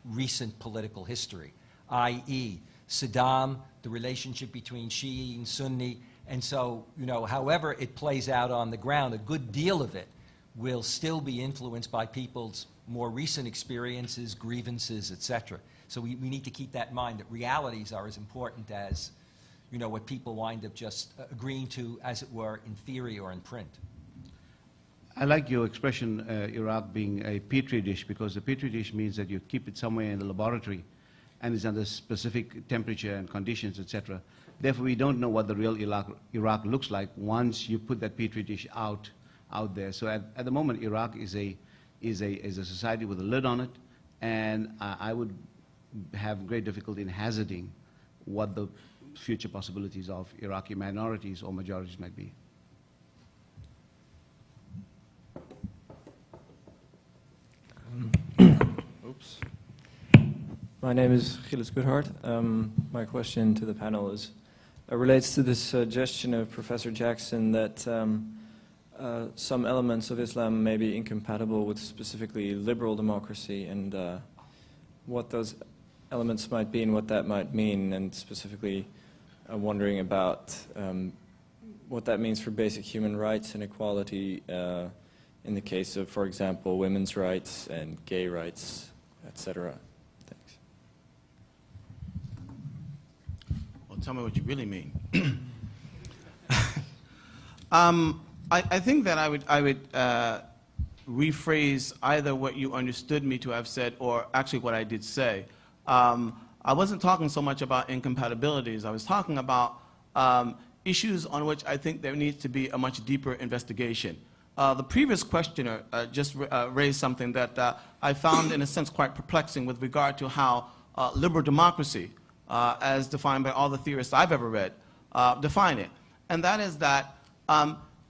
recent political history, i.e., Saddam, the relationship between Shi'i and Sunni, and so, however it plays out on the ground, a good deal of it will still be influenced by people's more recent experiences, grievances, et cetera. So we need to keep that in mind, that realities are as important as, what people wind up just agreeing to, as it were, in theory or in print. I like your expression, Iraq being a petri dish, because the petri dish means that you keep it somewhere in the laboratory and it's under specific temperature and conditions, etc. Therefore, we don't know what the real Iraq looks like once you put that petri dish out there. So at the moment, Iraq is a society with a lid on it, and I would have great difficulty in hazarding what the future possibilities of Iraqi minorities or majorities might be. My name is Gilles Goodhart. My question to the panel is relates to this suggestion of Professor Jackson that some elements of Islam may be incompatible with specifically liberal democracy, and what those elements might be and what that might mean, and specifically wondering about what that means for basic human rights and equality in the case of, for example, women's rights and gay rights, etc. Thanks. Well, tell me what you really mean. I think that I would rephrase either what you understood me to have said or actually what I did say. I wasn't talking so much about incompatibilities. I was talking about issues on which I think there needs to be a much deeper investigation. The previous questioner just raised something that I found in a sense quite perplexing with regard to how liberal democracy, as defined by all the theorists I've ever read, define it. And that is that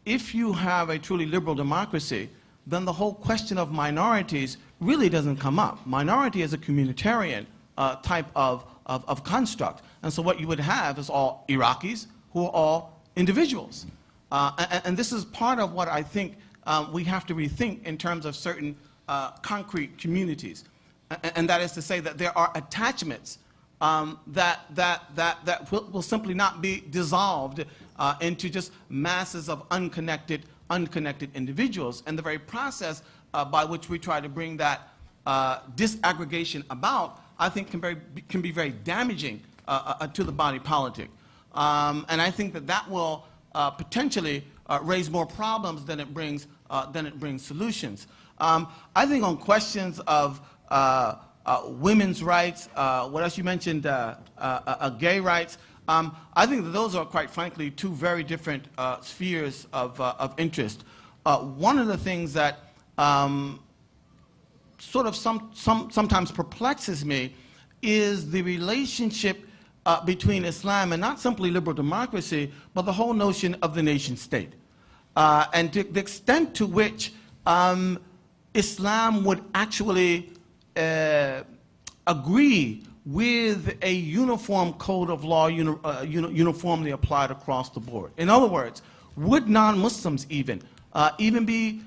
if you have a truly liberal democracy, then the whole question of minorities really doesn't come up. Minority is a communitarian type of construct. And so what you would have is all Iraqis who are all individuals. And this is part of what I think we have to rethink in terms of certain concrete communities. And that is to say that there are attachments that will simply not be dissolved into just masses of unconnected individuals. And the very process by which we try to bring that disaggregation about, I think can be very damaging to the body politic. And I think that will potentially raise more problems than it brings solutions. I think on questions of women's rights, what else you mentioned, gay rights, I think that those are, quite frankly, two very different spheres of interest. One of the things that sort of sometimes perplexes me is the relationship between Islam and not simply liberal democracy, but the whole notion of the nation state. And to the extent to which Islam would actually agree with a uniform code of law uniformly applied across the board. In other words, would non-Muslims even be,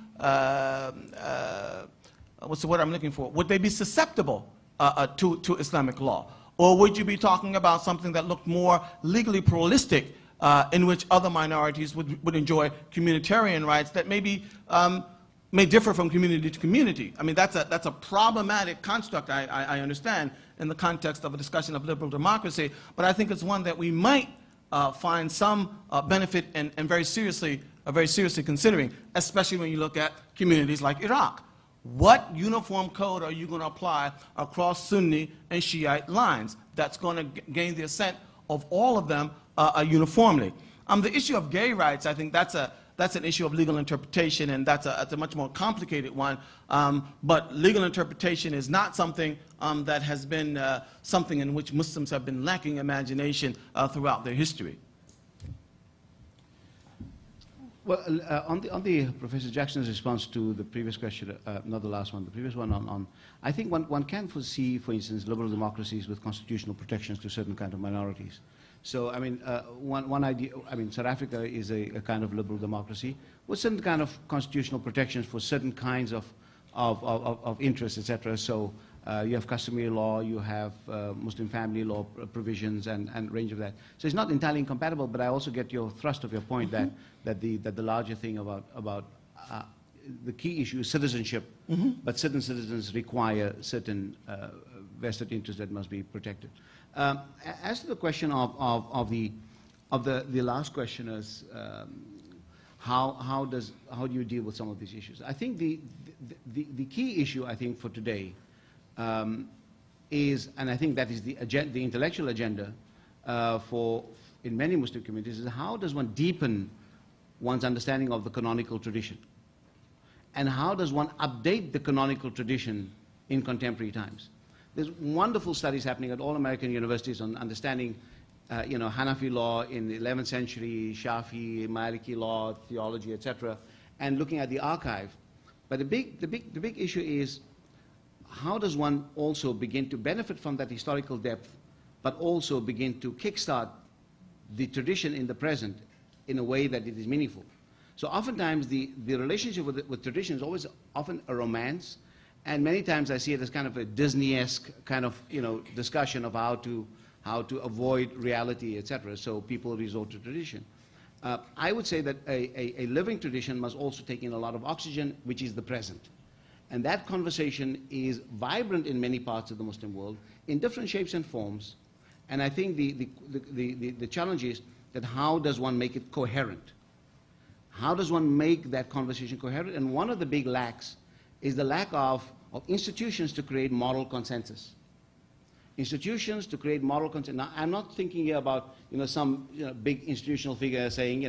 what's the word I'm looking for? Would they be susceptible to Islamic law? Or would you be talking about something that looked more legally pluralistic, in which other minorities would enjoy communitarian rights that maybe may differ from community to community? I mean, that's a problematic construct, I understand, in the context of a discussion of liberal democracy, but I think it's one that we might find some benefit and very seriously considering, especially when you look at communities like Iraq. What uniform code are you going to apply across Sunni and Shiite lines that's going to gain the assent of all of them uniformly? The issue of gay rights, I think that's an issue of legal interpretation, and that's a much more complicated one. But legal interpretation is not something that has been something in which Muslims have been lacking imagination throughout their history. Well, on the Professor Jackson's response to the previous question, not the last one, the previous one on I think one can foresee, for instance, liberal democracies with constitutional protections to certain kind of minorities. So, I mean, one idea, I mean, South Africa is a kind of liberal democracy with certain kind of constitutional protections for certain kinds of interests, etc. So, you have customary law, you have Muslim family law provisions and range of that. So it's not entirely incompatible, but I also get your thrust of your point that the larger thing about the key issue is citizenship, but certain citizens require certain vested interests that must be protected. As to the question of the last questioners, how do you deal with some of these issues? I think the key issue, I think, for today is, and I think that is the intellectual agenda in many Muslim communities, is how does one deepen one's understanding of the canonical tradition? And how does one update the canonical tradition in contemporary times? There's wonderful studies happening at all American universities on understanding Hanafi law in the 11th century, Shafi, Maliki law, theology, etc., and looking at the archive. But the big issue is, how does one also begin to benefit from that historical depth, but also begin to kickstart the tradition in the present in a way that it is meaningful? So oftentimes the relationship with tradition is always often a romance, and many times I see it as kind of a Disney-esque kind of discussion of how to avoid reality, etc. So people resort to tradition. I would say that a living tradition must also take in a lot of oxygen, which is the present. And that conversation is vibrant in many parts of the Muslim world in different shapes and forms. And I think the challenge is that how does one make it coherent? How does one make that conversation coherent? And one of the big lacks is the lack of institutions to create moral consensus. Institutions to create moral consensus. Now, I'm not thinking here about some big institutional figure saying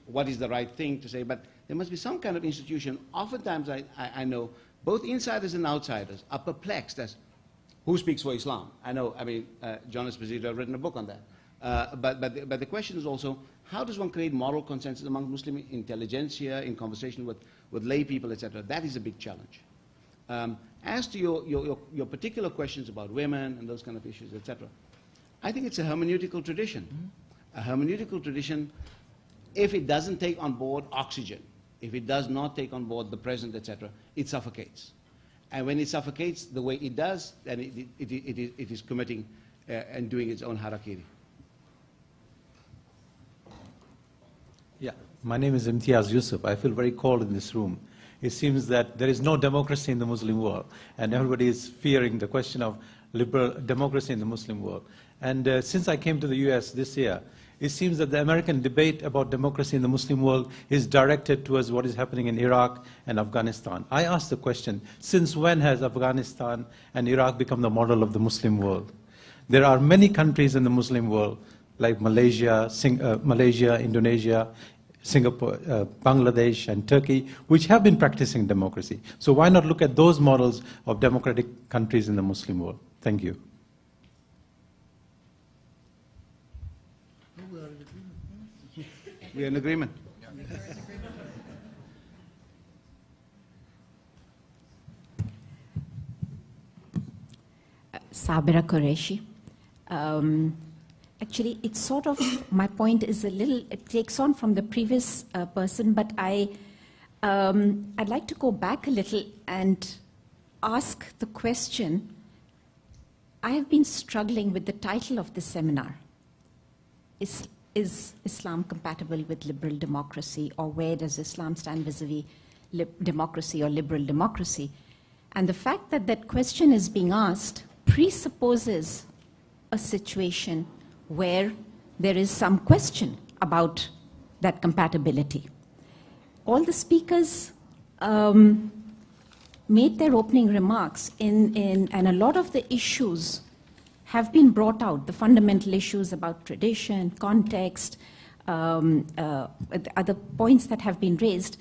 what is the right thing to say, but there must be some kind of institution. Oftentimes, I know both insiders and outsiders are perplexed as who speaks for Islam. John Esposito has written a book on that. But the question is also, how does one create moral consensus among Muslim intelligentsia in conversation with lay people, etc.? That is a big challenge. As to your particular questions about women and those kind of issues, etc., I think it's a hermeneutical tradition. A hermeneutical tradition, if it doesn't take on board oxygen, if it does not take on board the present, etc., it suffocates. And when it suffocates the way it does, then it is committing and doing its own harakiri. Yeah, my name is Imtiaz Yusuf. I feel very cold in this room. It seems that there is no democracy in the Muslim world, and everybody is fearing the question of liberal democracy in the Muslim world. And since I came to the US this year, it seems that the American debate about democracy in the Muslim world is directed towards what is happening in Iraq and Afghanistan. I ask the question, since when has Afghanistan and Iraq become the model of the Muslim world? There are many countries in the Muslim world, like Malaysia, Indonesia, Singapore, Bangladesh, and Turkey, which have been practicing democracy. So why not look at those models of democratic countries in the Muslim world? Thank you. We are in agreement. Sabira Qureshi. Actually, it's sort of, my point is it takes on from the previous person, but I'd like to go back a little and ask the question. I have been struggling with the title of this seminar. Is Islam compatible with liberal democracy, or where does Islam stand vis-a-vis democracy or liberal democracy? And the fact that that question is being asked presupposes a situation where there is some question about that compatibility. All the speakers made their opening remarks and a lot of the issues have been brought out, the fundamental issues about tradition, context, other points that have been raised.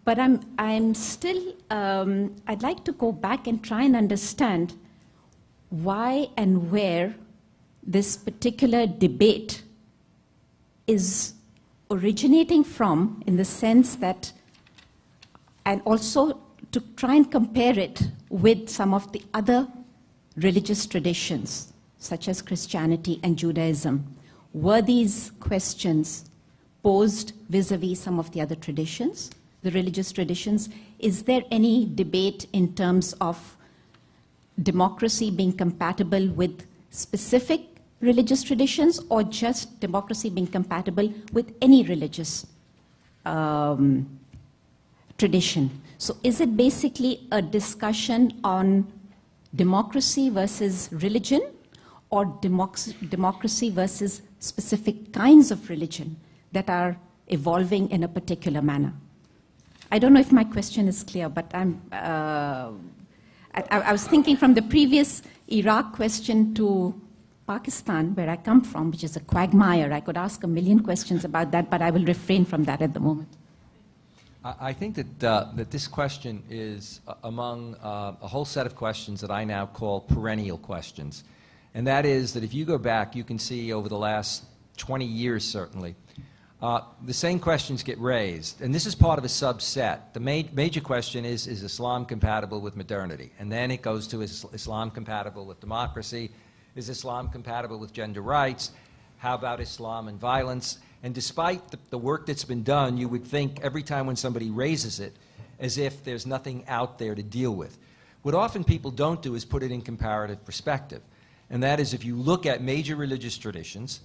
But I'm still, I'd like to go back and try and understand why and where this particular debate is originating from, in the sense that, and also to try and compare it with some of the other religious traditions, such as Christianity and Judaism. Were these questions posed vis-a-vis some of the other traditions, the religious traditions? Is there any debate in terms of democracy being compatible with specific religious traditions, or just democracy being compatible with any religious tradition? So is it basically a discussion on democracy versus religion, or democracy versus specific kinds of religion that are evolving in a particular manner? I don't know if my question is clear, but I was thinking from the previous Iraq question to Pakistan, where I come from, which is a quagmire. I could ask a million questions about that, but I will refrain from that at the moment. I think that this question is among a whole set of questions that I now call perennial questions. And that is that if you go back, you can see over the last 20 years, certainly, the same questions get raised, and this is part of a subset. The major question is Islam compatible with modernity? And then it goes to, is Islam compatible with democracy? Is Islam compatible with gender rights? How about Islam and violence? And despite the work that's been done, you would think every time when somebody raises it, as if there's nothing out there to deal with. What often people don't do is put it in comparative perspective. And that is, if you look at major religious traditions,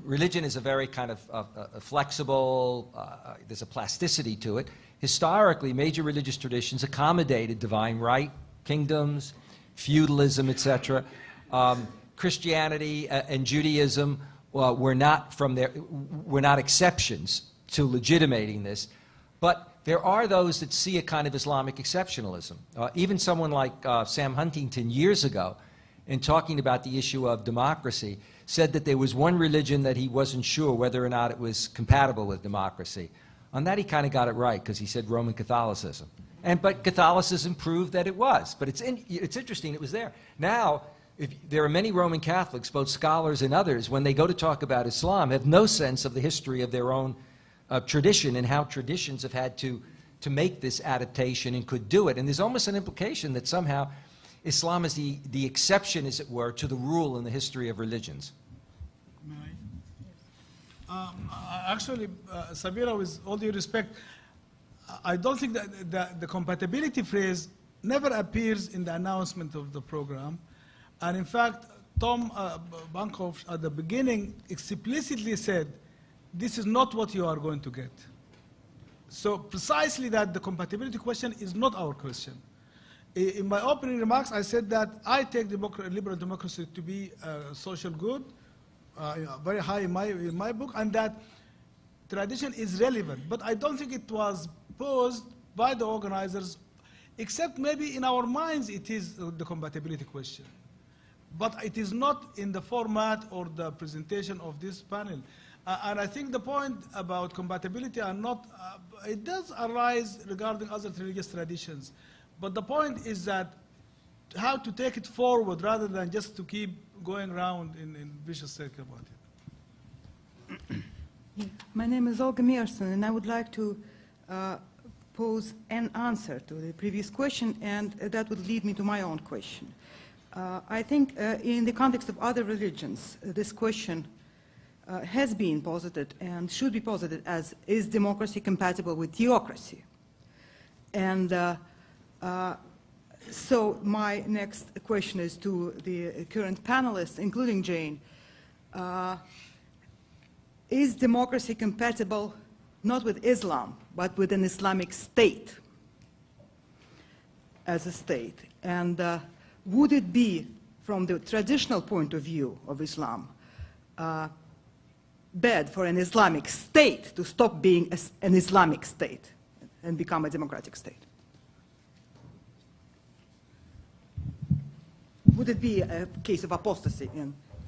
religion is a very kind of flexible, there's a plasticity to it. Historically, major religious traditions accommodated divine right, kingdoms, feudalism, etc. Christianity and Judaism were not exceptions to legitimating this, but there are those that see a kind of Islamic exceptionalism. Even someone like Sam Huntington years ago, in talking about the issue of democracy, said that there was one religion that he wasn't sure whether or not it was compatible with democracy. On that he kind of got it right, because he said Roman Catholicism. But Catholicism proved that it was. But it's interesting, it was there. Now, there are many Roman Catholics, both scholars and others, when they go to talk about Islam, have no sense of the history of their own tradition and how traditions have had to make this adaptation and could do it. And there's almost an implication that somehow Islam is the exception, as it were, to the rule in the history of religions. May I? Actually, Sabira, with all due respect, I don't think that the compatibility phrase never appears in the announcement of the program. And in fact, Tom McAuliffe at the beginning explicitly said, this is not what you are going to get. So precisely that the compatibility question is not our question. In my opening remarks, I said that I take liberal democracy to be a social good, very high in my book, and that tradition is relevant. But I don't think it was posed by the organizers, except maybe in our minds it is the compatibility question. But it is not in the format or the presentation of this panel. And I think the point about compatibility are not, it does arise regarding other religious traditions. But the point is that how to take it forward rather than just to keep going around in vicious circle about it. My name is Olga Mierson, and I would like to pose an answer to the previous question, and that would lead me to my own question. I think in the context of other religions, this question has been posited and should be posited as, is democracy compatible with theocracy? And so my next question is to the current panelists, including Jane. Is democracy compatible not with Islam, but with an Islamic state as a state? And would it be, from the traditional point of view of Islam, bad for an Islamic state to stop being an Islamic state and become a democratic state? Would it be a case of apostasy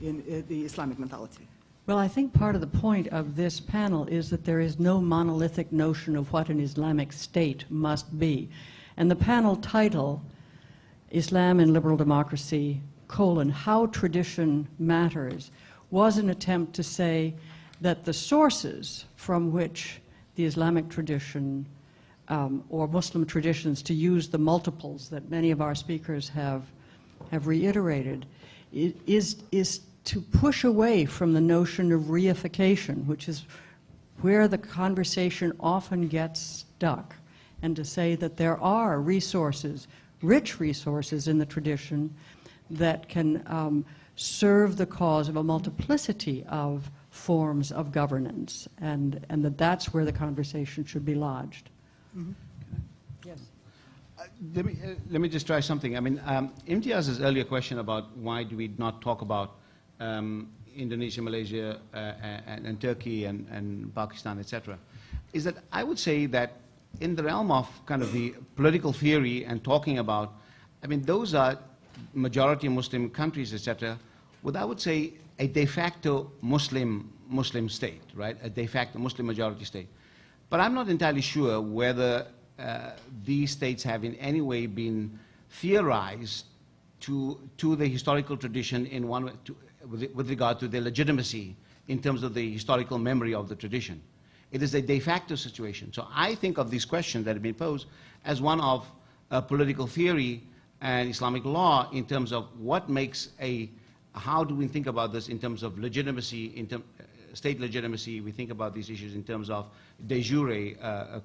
in the Islamic mentality? Well, I think part of the point of this panel is that there is no monolithic notion of what an Islamic state must be. And the panel title, Islam and Liberal Democracy, How Tradition Matters, was an attempt to say that the sources from which the Islamic tradition or Muslim traditions, to use the multiples that many of our speakers have reiterated, is to push away from the notion of reification, which is where the conversation often gets stuck, and to say that there are resources, rich resources in the tradition that can serve the cause of a multiplicity of forms of governance, and that's where the conversation should be lodged. Mm-hmm. Yes. Let me just try something. I mean, Imtiaz's earlier question about why do we not talk about Indonesia, Malaysia, and Turkey, and Pakistan, etc., is that I would say that in the realm of kind of the political theory and talking about, I mean, those are majority Muslim countries, etc., with, I would say, a de facto Muslim state, right? A de facto Muslim majority state. But I'm not entirely sure whether these states have in any way been theorized to the historical tradition in one way, with regard to their legitimacy in terms of the historical memory of the tradition. It is a de facto situation. So I think of these questions that have been posed as one of political theory and Islamic law in terms of what makes how do we think about this in terms of legitimacy, state legitimacy. We think about these issues in terms of de jure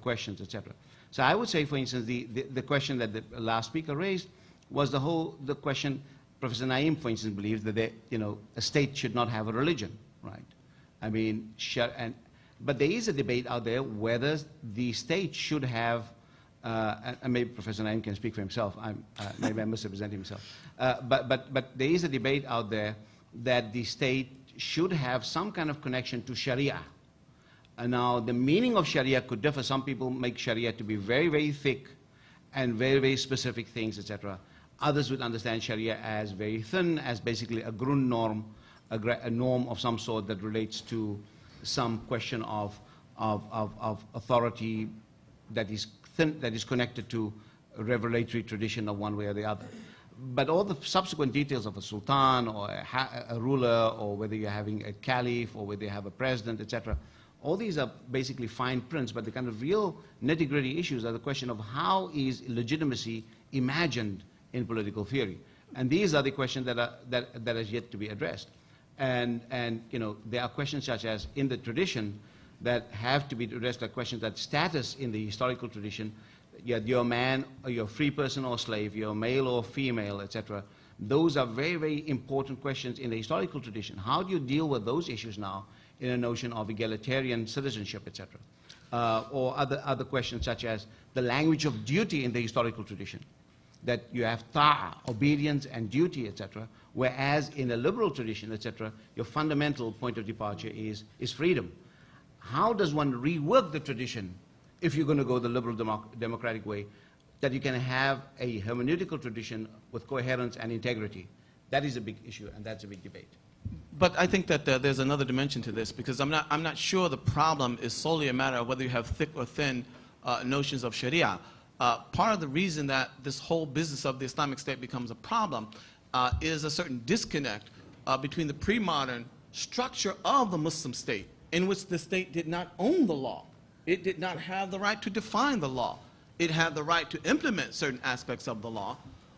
questions, etc. So I would say, for instance, the question that the last speaker raised was the question. Professor Na'im, for instance, believes that a state should not have a religion, right? I mean, but there is a debate out there whether the state should have, and maybe Professor Na'im can speak for himself. Maybe I'm misrepresenting himself. But there is a debate out there that the state should have some kind of connection to Sharia. And now, the meaning of Sharia could differ. Some people make Sharia to be very, very thick and very, very specific things, etc. Others would understand Sharia as very thin, as basically a Grundnorm, a norm of some sort that relates to some question of authority that is thin, that is connected to a revelatory tradition of one way or the other. But all the subsequent details of a sultan or a ruler, or whether you're having a caliph or whether you have a president, etc., all these are basically fine prints, but the kind of real nitty-gritty issues are the question of how is legitimacy imagined in political theory. And these are the questions that is yet to be addressed. And there are questions such as in the tradition that have to be addressed, like questions that status in the historical tradition, you're a man, or you're a free person or slave, you're male or female, etc. Those are very, very important questions in the historical tradition. How do you deal with those issues now in a notion of egalitarian citizenship, etc.? Or other questions such as the language of duty in the historical tradition, that you have ta'a, obedience and duty, etc., whereas in a liberal tradition, etc., your fundamental point of departure is freedom. How does one rework the tradition if you're going to go the liberal democratic way, that you can have a hermeneutical tradition with coherence and integrity? That is a big issue, and that's a big debate. But I think that there's another dimension to this, because I'm not sure the problem is solely a matter of whether you have thick or thin notions of Sharia. Part of the reason that this whole business of the Islamic State becomes a problem is a certain disconnect between the pre-modern structure of the Muslim state, in which the state did not own the law. It did not have the right to define the law. It had the right to implement certain aspects of the law.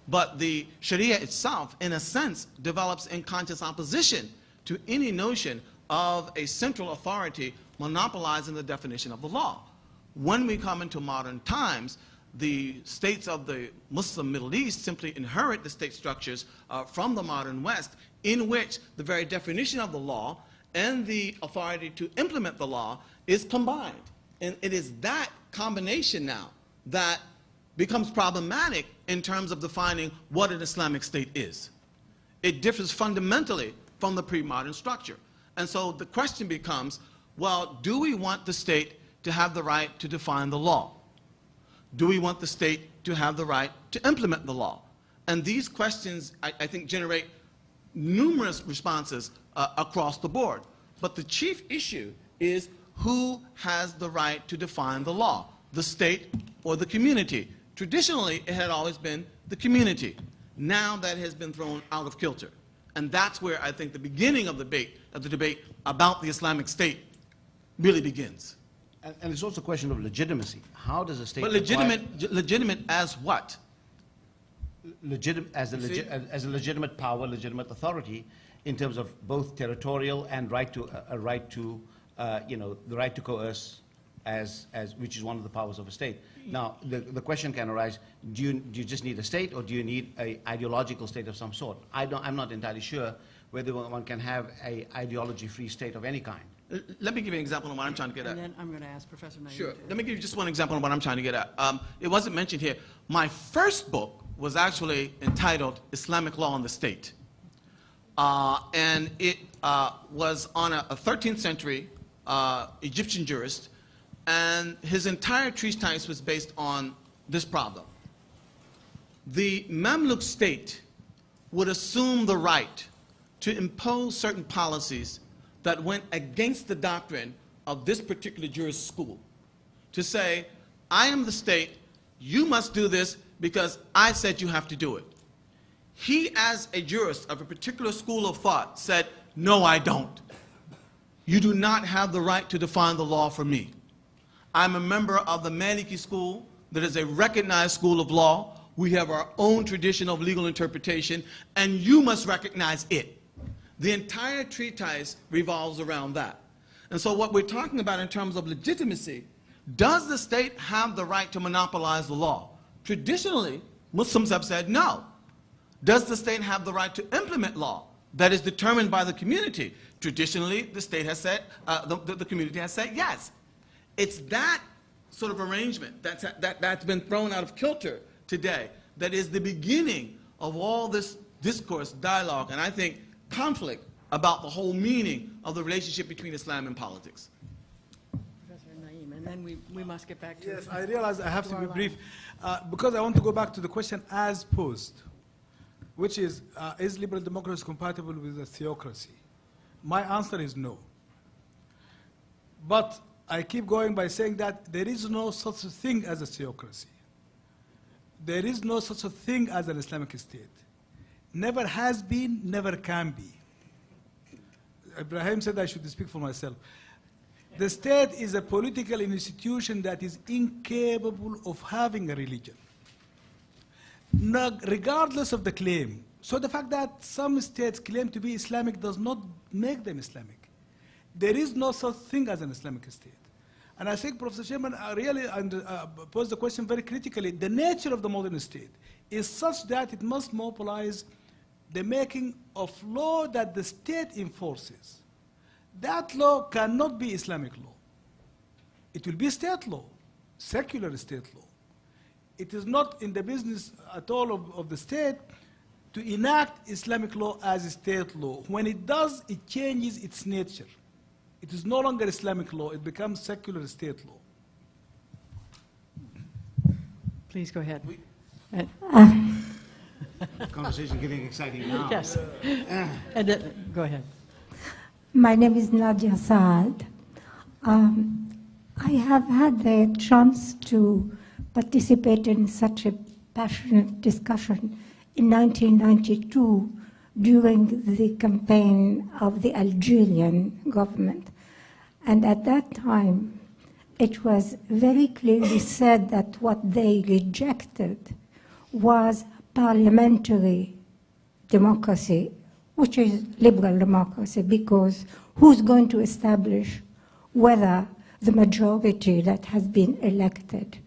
But the Sharia itself, in a sense, develops in conscious opposition to any notion of a central authority monopolizing the definition of the law. When we come into modern times, the states of the Muslim Middle East simply inherit the state structures from the modern West, in which the very definition of the law and the authority to implement the law is combined. And it is that combination now that becomes problematic in terms of defining what an Islamic state is. It differs fundamentally from the pre-modern structure. And so the question becomes, well, do we want the state to have the right to define the law? Do we want the state to have the right to implement the law? And these questions, I think, generate numerous responses across the board. But the chief issue is who has the right to define the law, the state or the community? Traditionally, it had always been the community. Now that has been thrown out of kilter. And that's where I think the beginning of the debate about the Islamic State really begins. And it's also a question of legitimacy. How does a state... But legitimate as what? As a legitimate power, legitimate authority, in terms of both territorial and the right to coerce, which is one of the powers of a state. Now, the question can arise: do you just need a state, or do you need an ideological state of some sort? I'm not entirely sure whether one can have an ideology-free state of any kind. Let me give you an example of what I'm trying to get at. And then I'm going to ask Professor Na'im. Sure. Let me give you just one example of what I'm trying to get at. It wasn't mentioned here. My first book was actually entitled Islamic Law and the State. And it was on a 13th century Egyptian jurist, and his entire treatise was based on this problem. The Mamluk state would assume the right to impose certain policies that went against the doctrine of this particular jurist school. To say, I am the state, you must do this because I said you have to do it. He, as a jurist of a particular school of thought, said, no, I don't. you do not have the right to define the law for me. I'm a member of the Maliki school that is a recognized school of law. We have our own tradition of legal interpretation, and you must recognize it. The entire treatise revolves around that. And so what we're talking about in terms of legitimacy, does the state have the right to monopolize the law? Traditionally, Muslims have said no. Does the state have the right to implement law that is determined by the community? Traditionally, the state has said, the community has said yes. It's that sort of arrangement that's been thrown out of kilter today that is the beginning of all this discourse, dialogue, and I think conflict about the whole meaning of the relationship between Islam and politics. Professor An-Na'im, and then we must get back to Yes, I realize I have to be brief because I want to go back to the question as posed, which is liberal democracy compatible with a theocracy? My answer is no. But I keep going by saying that there is no such a thing as a theocracy. There is no such a thing as an Islamic state. Never has been, never can be. Ibrahim said I should speak for myself. The state is a political institution that is incapable of having a religion, regardless of the claim. So the fact that some states claim to be Islamic does not make them Islamic. There is no such thing as an Islamic state. And I think Professor Sherman really posed the question very critically. The nature of the modern state is such that it must mobilize the making of law that the state enforces. That law cannot be Islamic law. It will be state law, secular state law. It is not in the business at all of the state to enact Islamic law as a state law. When it does, it changes its nature. It is no longer Islamic law, it becomes secular state law. Please go ahead. Conversation getting exciting now. Yes. Go ahead. My name is Nadia Saad. I have had the chance to participate in such a passionate discussion in 1992 during the campaign of the Algerian government. And at that time, it was very clearly said that what they rejected was parliamentary democracy, which is liberal democracy, because who's going to establish whether the majority that has been elected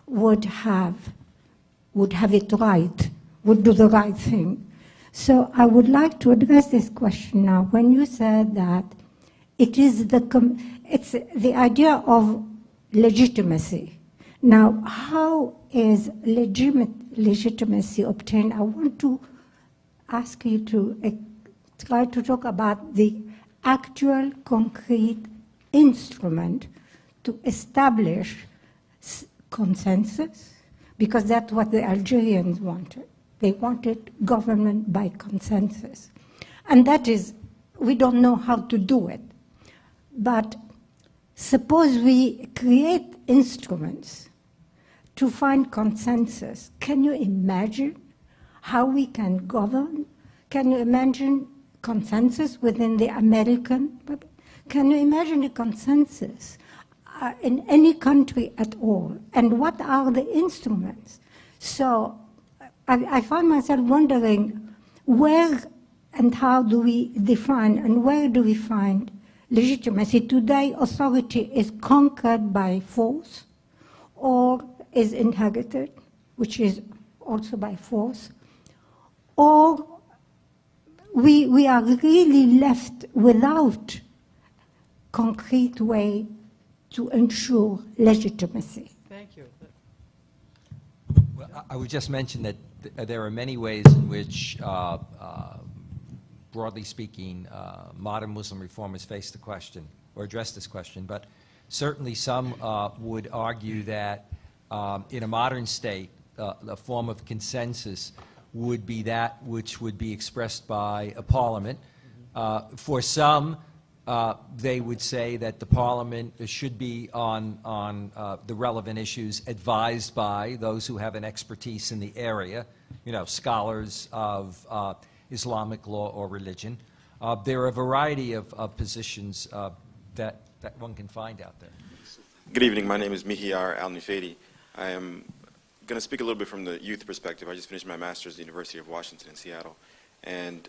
would have it right, would do the right thing. So I would like to address this question now. When you said that it's the idea of legitimacy. Now, how is legitimacy obtained? I want to ask you to try to talk about the actual concrete instrument to establish consensus, because that's what the Algerians wanted. They wanted government by consensus. And that is, we don't know how to do it. But suppose we create instruments to find consensus. Can you imagine how we can govern? Can you imagine consensus within the American? Can you imagine a consensus in any country at all? And what are the instruments? So I find myself wondering where and how do we define and where do we find legitimacy? Today, authority is conquered by force or is inherited, which is also by force, or we are really left without concrete way to ensure legitimacy. Thank you. Well, I would just mention that there are many ways in which, broadly speaking, modern Muslim reformers face the question or address this question, but certainly some would argue that in a modern state, a form of consensus would be that which would be expressed by a parliament. For some, they would say that the parliament should be on the relevant issues advised by those who have an expertise in the area, you know, scholars of Islamic law or religion. There are a variety of positions that one can find out there. Good evening. My name is Mihyar Al-Nufedi. I am going to speak a little bit from the youth perspective. I just finished my master's at the University of Washington in Seattle. And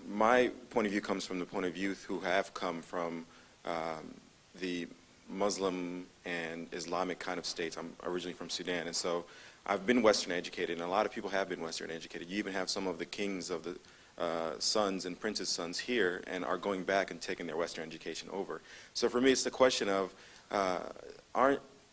my point of view comes from the point of youth who have come from the Muslim and Islamic kind of states. I'm originally from Sudan, and so I've been Western educated, and a lot of people have been Western educated. You even have some of the kings of the sons and princes' sons here and are going back and taking their Western education over. So for me, it's the question of,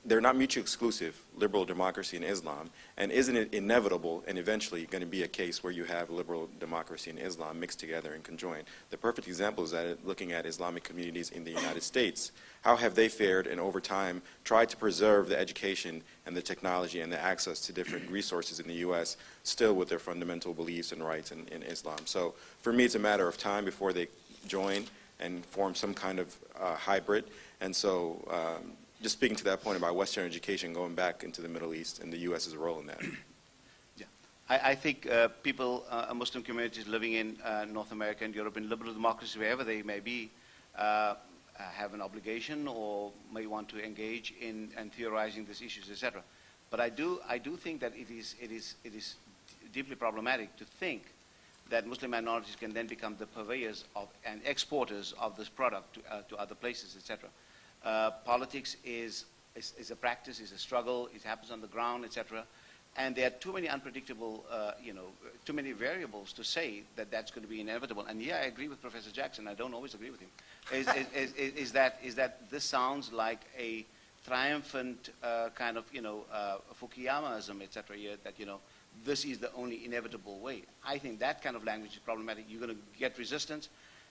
they're not mutually exclusive, liberal democracy and Islam, and isn't it inevitable and eventually going to be a case where you have liberal democracy and Islam mixed together and conjoined? The perfect example is that looking at Islamic communities in the United States, how have they fared and over time tried to preserve the education and the technology and the access to different resources in the U.S. still with their fundamental beliefs and rights in Islam? So for me, it's a matter of time before they join and form some kind of hybrid. And so just speaking to that point about Western education going back into the Middle East and the U.S.'s role in that. Yeah. I think people, Muslim communities living in North America and Europe in liberal democracy, wherever they may be, have an obligation or may want to engage in and theorizing these issues, etc. But I do think that it is deeply problematic to think that Muslim minorities can then become the purveyors of and exporters of this product to other places, etc. Politics is a practice, is a struggle, it happens on the ground, etc. And there are too many unpredictable, too many variables to say that that's going to be inevitable. And yeah, I agree with Professor Jackson. I don't always agree with him. Is that this sounds like a triumphant kind of, Fukuyamaism, etc. That this is the only inevitable way. I think that kind of language is problematic. You're going to get resistance,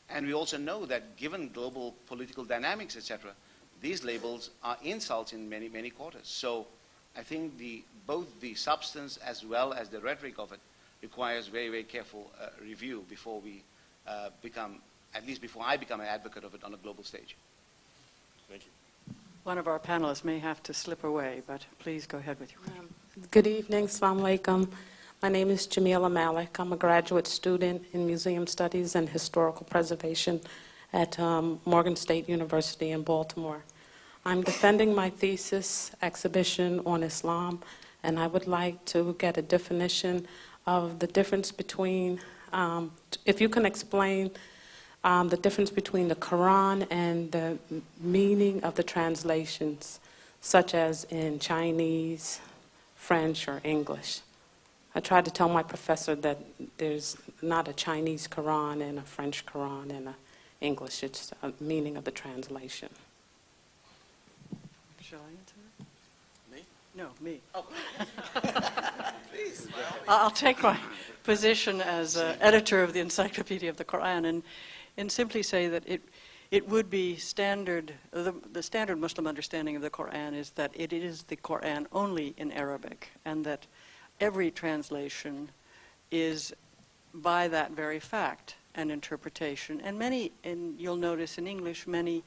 and we also know that given global political dynamics, etc., these labels are insults in many, many quarters. So I think both the substance as well as the rhetoric of it requires very, very careful review before we at least before I become an advocate of it on a global stage. Thank you. One of our panelists may have to slip away, but please go ahead with your question. Good evening, Assalamu alaikum. My name is Jamila Malik. I'm a graduate student in Museum Studies and Historical Preservation at Morgan State University in Baltimore. I'm defending my thesis exhibition on Islam, and I would like to get a definition of the difference between, if you can explain the difference between the Quran and the meaning of the translations, such as in Chinese, French, or English. I tried to tell my professor that there's not a Chinese Quran and a French Quran and an English. It's a meaning of the translation. Shall I answer that? Me? No, me. Oh. Please. I'll take my position as editor of the Encyclopedia of the Qur'an and simply say that it would be standard, the standard Muslim understanding of the Qur'an is that it is the Qur'an only in Arabic, and that every translation is by that very fact an interpretation. And you'll notice in English, many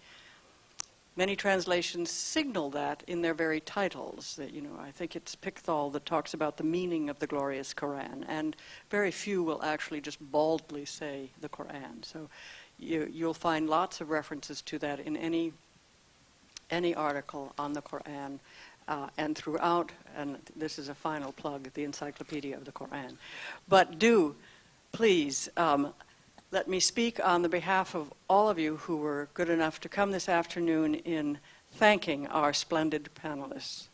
translations signal that in their very titles. That, I think it's Pickthall that talks about the meaning of the glorious Qur'an, and very few will actually just baldly say the Qur'an. So you'll find lots of references to that in any article on the Qur'an, and throughout, and this is a final plug, the Encyclopedia of the Qur'an. But please, let me speak on the behalf of all of you who were good enough to come this afternoon in thanking our splendid panelists.